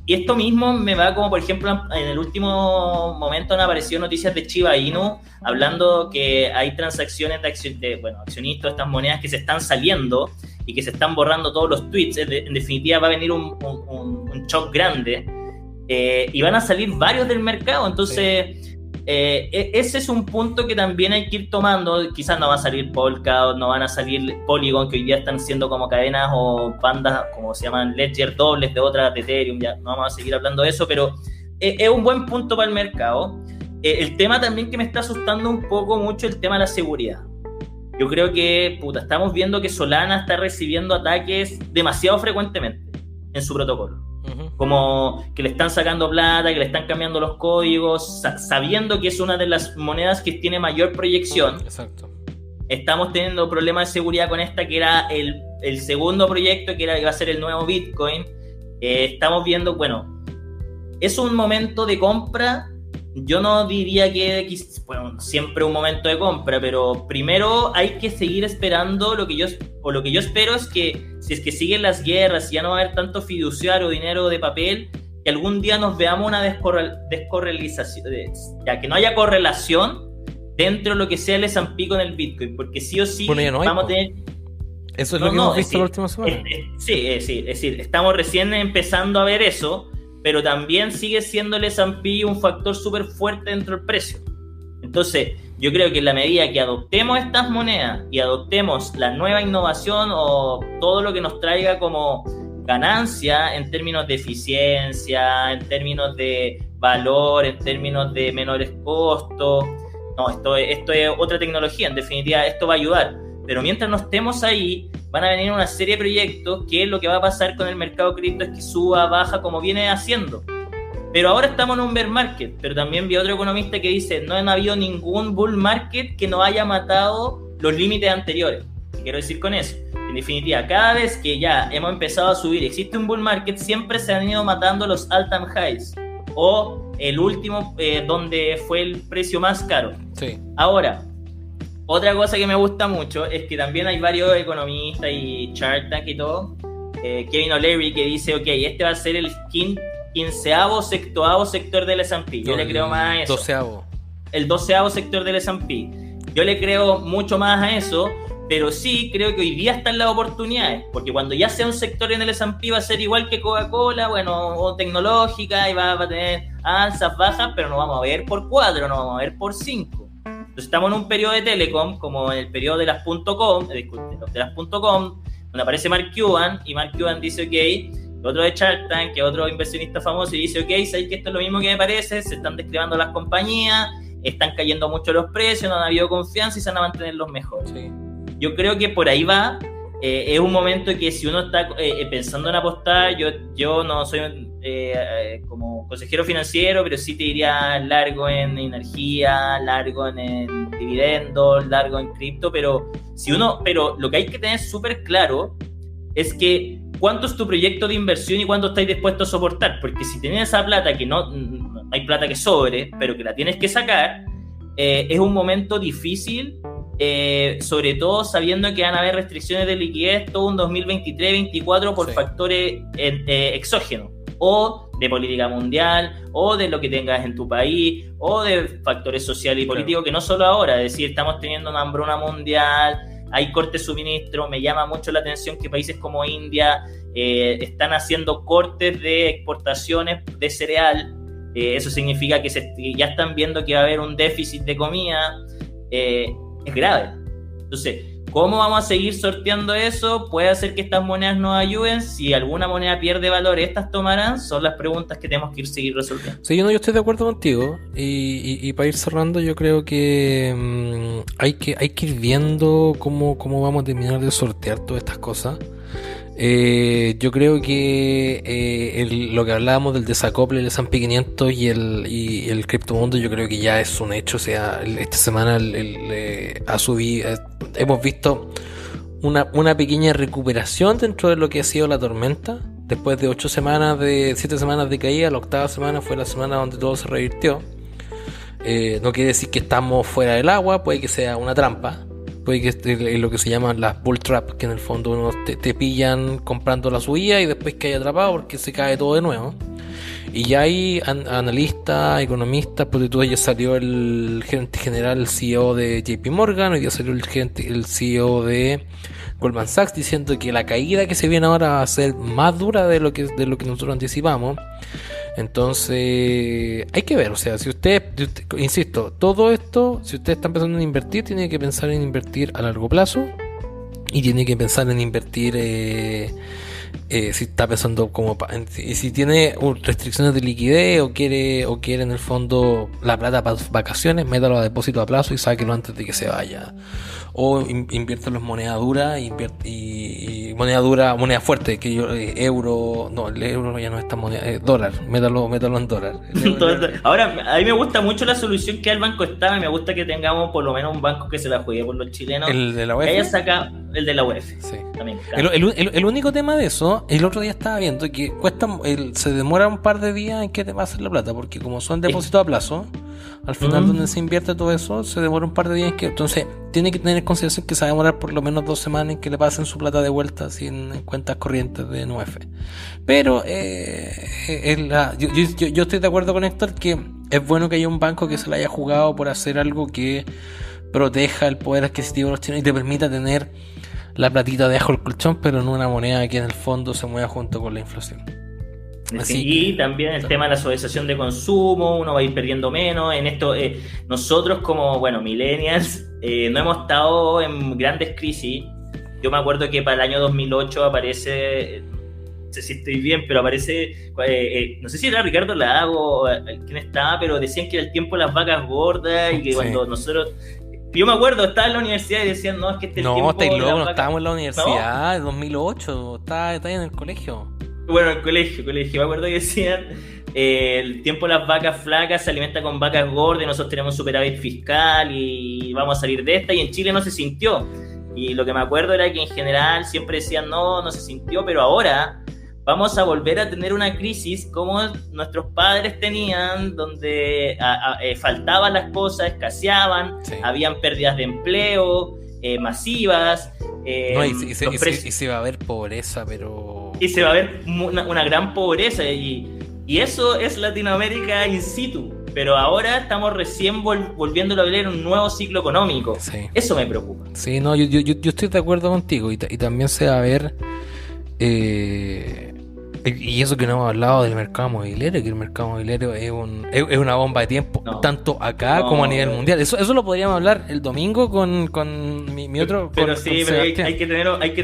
Y esto mismo me va, como por ejemplo, en el último momento han aparecido noticias de Shiba Inu, hablando que hay transacciones de accionistas de estas monedas que se están saliendo y que se están borrando todos los tweets. En definitiva va a venir un shock grande, y van a salir varios del mercado. Entonces, sí. Ese es un punto que también hay que ir tomando. Quizás no va a salir Polkadot, no van a salir Polygon, que hoy día están siendo como cadenas o bandas, como se llaman, Ledger dobles de otras de Ethereum. Ya no vamos a seguir hablando de eso, pero es un buen punto para el mercado. El tema también que me está asustando un poco mucho, el tema de la seguridad. Yo creo que, estamos viendo que Solana está recibiendo ataques demasiado frecuentemente en su protocolo. Como que le están sacando plata, que le están cambiando los códigos, sabiendo que es una de las monedas que tiene mayor proyección. Exacto. Estamos teniendo problemas de seguridad con esta, que era el segundo proyecto, que iba a ser el nuevo Bitcoin. Estamos viendo, bueno, es un momento de compra. Yo no diría que, bueno, siempre un momento de compra, pero primero hay que seguir esperando. Lo que yo espero es que, si es que siguen las guerras y ya no va a haber tanto fiduciario o dinero de papel, que algún día nos veamos una descorrelización, ya que no haya correlación dentro de lo que sea el S&P con el Bitcoin, porque sí o sí, bueno, ya no hay, vamos a tener... Eso es lo que hemos visto la última semana. Sí, es decir, estamos recién empezando a ver eso, pero también sigue siendo el S&P un factor súper fuerte dentro del precio. Entonces, yo creo que en la medida que adoptemos estas monedas y adoptemos la nueva innovación o todo lo que nos traiga como ganancia en términos de eficiencia, en términos de valor, en términos de menores costos, esto es otra tecnología, en definitiva esto va a ayudar. Pero mientras no estemos ahí, van a venir una serie de proyectos que lo que va a pasar con el mercado cripto es que suba, baja, como viene haciendo. Pero ahora estamos en un bear market, pero también vi otro economista que dice, no ha habido ningún bull market que no haya matado los límites anteriores. ¿Qué quiero decir con eso? En definitiva, cada vez que ya hemos empezado a subir, existe un bull market, siempre se han ido matando los all-time highs, o el último donde fue el precio más caro. Sí. Ahora, otra cosa que me gusta mucho es que también hay varios economistas y Shark Tank y todo, Kevin O'Leary, que dice, ok, este va a ser el quinceavo, sextoavo sector del S&P. Yo le creo más a eso. El 12avo sector del S&P. Yo le creo mucho más a eso, pero sí creo que hoy día están las oportunidades, porque cuando ya sea un sector en el S&P va a ser igual que Coca-Cola, bueno, o tecnológica, y va a tener alzas, bajas, pero no vamos a ver por 4, no vamos a ver por 5. Entonces estamos en un periodo de telecom, como en el periodo de las .com, donde aparece Mark Cuban, y Mark Cuban dice, ok, otro de Shark Tank, que otro inversionista famoso, y dice, ok, ¿sabes que esto es lo mismo que me parece? Se están describando las compañías, están cayendo mucho los precios, no han habido confianza y se van a mantener los mejores. Sí. Yo creo que por ahí va. Es un momento que si uno está pensando en apostar, yo no soy como consejero financiero, pero sí te diría largo en energía, largo en dividendos, largo en cripto, pero lo que hay que tener súper claro es que cuánto es tu proyecto de inversión y cuánto estáis dispuestos a soportar, porque si tienes esa plata que no hay plata que sobre, pero que la tienes que sacar, es un momento difícil. Sobre todo sabiendo que van a haber restricciones de liquidez todo un 2023-2024 por factores exógenos o de política mundial o de lo que tengas en tu país o de factores sociales y políticos que no solo ahora, es decir, estamos teniendo una hambruna mundial, hay cortes de suministro. Me llama mucho la atención que países como India están haciendo cortes de exportaciones de cereal. Eso significa que ya están viendo que va a haber un déficit de comida. Es grave. Entonces, ¿cómo vamos a seguir sorteando eso? ¿Puede hacer que estas monedas nos ayuden? Si alguna moneda pierde valor, ¿estas tomarán? Son las preguntas que tenemos que seguir resolviendo. Sí, yo estoy de acuerdo contigo. Y para ir cerrando, yo creo que hay que ir viendo cómo vamos a terminar de sortear todas estas cosas. Yo creo que lo que hablábamos del desacople del S&P 500 y el criptomundo, yo creo que ya es un hecho. O sea, esta semana ha subido, hemos visto una pequeña recuperación dentro de lo que ha sido la tormenta. Después de 7 semanas de caída, la octava semana fue la semana donde todo se revirtió. No quiere decir que estamos fuera del agua, puede que sea una trampa. Puede que es lo que se llaman las bull trap, que en el fondo uno te pillan comprando la subida y después cae atrapado porque se cae todo de nuevo. Y ya hay analistas, economistas, porque tú ya salió el gerente general, el CEO de JP Morgan, hoy ya salió el CEO de Goldman Sachs diciendo que la caída que se viene ahora va a ser más dura de lo que nosotros anticipamos. Entonces hay que ver, o sea, si usted, insisto, todo esto, si usted está pensando en invertir, tiene que pensar en invertir a largo plazo y tiene que pensar en invertir si está pensando y si tiene restricciones de liquidez o quiere en el fondo la plata para vacaciones, métalo a depósito a plazo y sáquelo antes de que se vaya. O inviértelo en moneda dura y moneda fuerte, que euro, no, el euro ya no está moneda, dólar, métalo en dólar. Ahora, a mí me gusta mucho la solución que da el Banco Estado y me gusta que tengamos por lo menos un banco que se la juegue por los chilenos. El de la UEF. Que haya sacado el de la UEF. Sí. También, claro. El único tema de eso, el otro día estaba viendo que se demora un par de días en que te va a hacer la plata, porque como son depósitos a plazo, al final donde se invierte todo eso, se demora un par de días entonces tiene que tener en consideración que se va a demorar por lo menos 2 semanas en que le pasen su plata de vuelta sin cuentas corrientes de NUF. Pero yo estoy de acuerdo con Héctor que es bueno que haya un banco que se la haya jugado por hacer algo que proteja el poder adquisitivo de los chinos y te permita tener la platita debajo del colchón, pero en una moneda que en el fondo se mueva junto con la inflación. Y también el tema de la suavización de consumo, uno va a ir perdiendo menos. En esto, nosotros como, millennials, no hemos estado en grandes crisis. Yo me acuerdo que para el año 2008 aparece, no sé si estoy bien, pero aparece, no sé si era Ricardo Lago, quién estaba, pero decían que era el tiempo de las vacas gordas y que cuando nosotros... Yo me acuerdo, estaba en la universidad y decían, no, es que este es el tiempo... No, estáis locos, no estábamos en la universidad, ¿no? 2008, estaba en el colegio. Bueno, el colegio, me acuerdo que decían el tiempo de las vacas flacas se alimenta con vacas gordas, nosotros tenemos superávit fiscal y vamos a salir de esta, y en Chile no se sintió. Y lo que me acuerdo era que en general siempre decían no se sintió, pero ahora vamos a volver a tener una crisis como nuestros padres tenían, donde faltaban las cosas, escaseaban, habían pérdidas de empleo masivas. Y se va a ver pobreza, pero y se va a ver una gran pobreza, y eso es Latinoamérica in situ. Pero ahora estamos recién volviendo a ver un nuevo ciclo económico. Sí. Eso me preocupa. Sí, no, yo estoy de acuerdo contigo, y también se va a ver, y eso que no hemos hablado del mercado inmobiliario, que el mercado inmobiliario es una bomba de tiempo, tanto acá como a nivel mundial. Eso lo podríamos hablar el domingo con mi otro... Pero pero hay que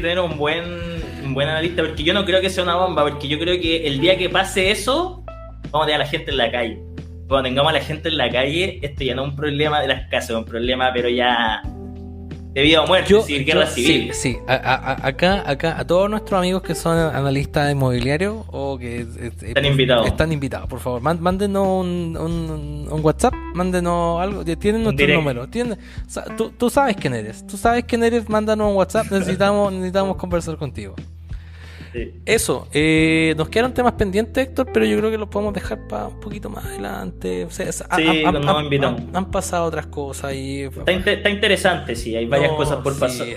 tener un buen analista, porque yo no creo que sea una bomba, porque yo creo que el día que pase eso, vamos a tener a la gente en la calle. Cuando tengamos a la gente en la calle, esto ya no es un problema de las casas, es un problema, pero ya de vida o muerte, guerra civil. Sí. Acá a todos nuestros amigos que son analistas inmobiliarios o que están invitados, por favor, mándenos un WhatsApp, mándenos algo, tienen nuestro número, tú sabes quién eres, mándanos un WhatsApp, necesitamos conversar contigo. Sí. Eso, nos quedaron temas pendientes, Héctor, pero yo creo que los podemos dejar para un poquito más adelante. O sea, han pasado otras cosas y está interesante, sí, hay varias cosas por pasar.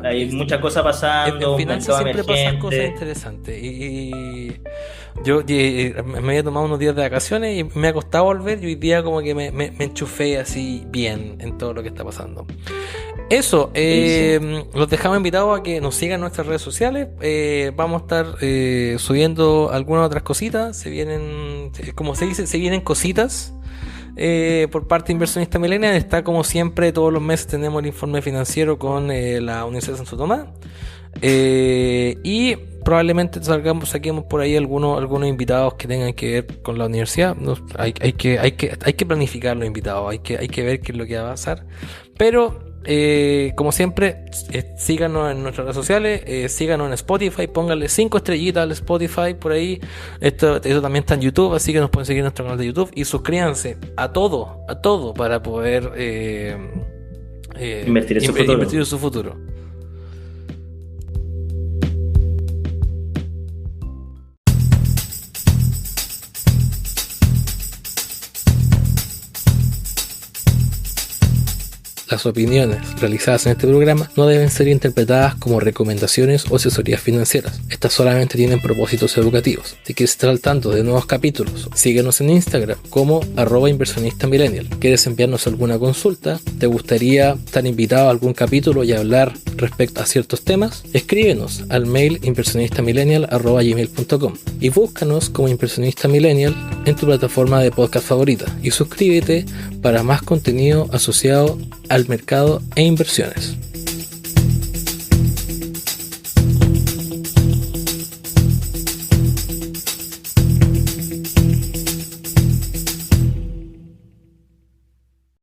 Hay muchas cosas pasando. En finanzas siempre pasan cosas interesantes. Y yo me había tomado unos días de vacaciones y me ha costado volver, y hoy día como que me enchufé así bien en todo lo que está pasando. Eso, los dejamos invitados a que nos sigan en nuestras redes sociales. Vamos a estar subiendo algunas otras cositas. Se vienen, como se dice, se vienen cositas por parte de Inversionista Millennial. Está como siempre, todos los meses tenemos el informe financiero con la Universidad de Santo Tomás. Y probablemente saquemos por ahí algunos invitados que tengan que ver con la universidad. Hay que planificar los invitados, hay que ver qué es lo que va a pasar. Pero como siempre, síganos en nuestras redes sociales, síganos en Spotify, pónganle 5 estrellitas al Spotify por ahí. Esto también está en YouTube, así que nos pueden seguir en nuestro canal de YouTube, y suscríbanse a todo para poder invertir en su futuro. Las opiniones realizadas en este programa no deben ser interpretadas como recomendaciones o asesorías financieras. Estas solamente tienen propósitos educativos. Si quieres estar al tanto de nuevos capítulos, síguenos en Instagram como @inversionistamillennial. ¿Quieres enviarnos alguna consulta? ¿Te gustaría estar invitado a algún capítulo y hablar respecto a ciertos temas? Escríbenos al mail inversionistamillennial@gmail.com y búscanos como Inversionista Millennial en tu plataforma de podcast favorita, y suscríbete para más contenido asociado al mercado e inversiones.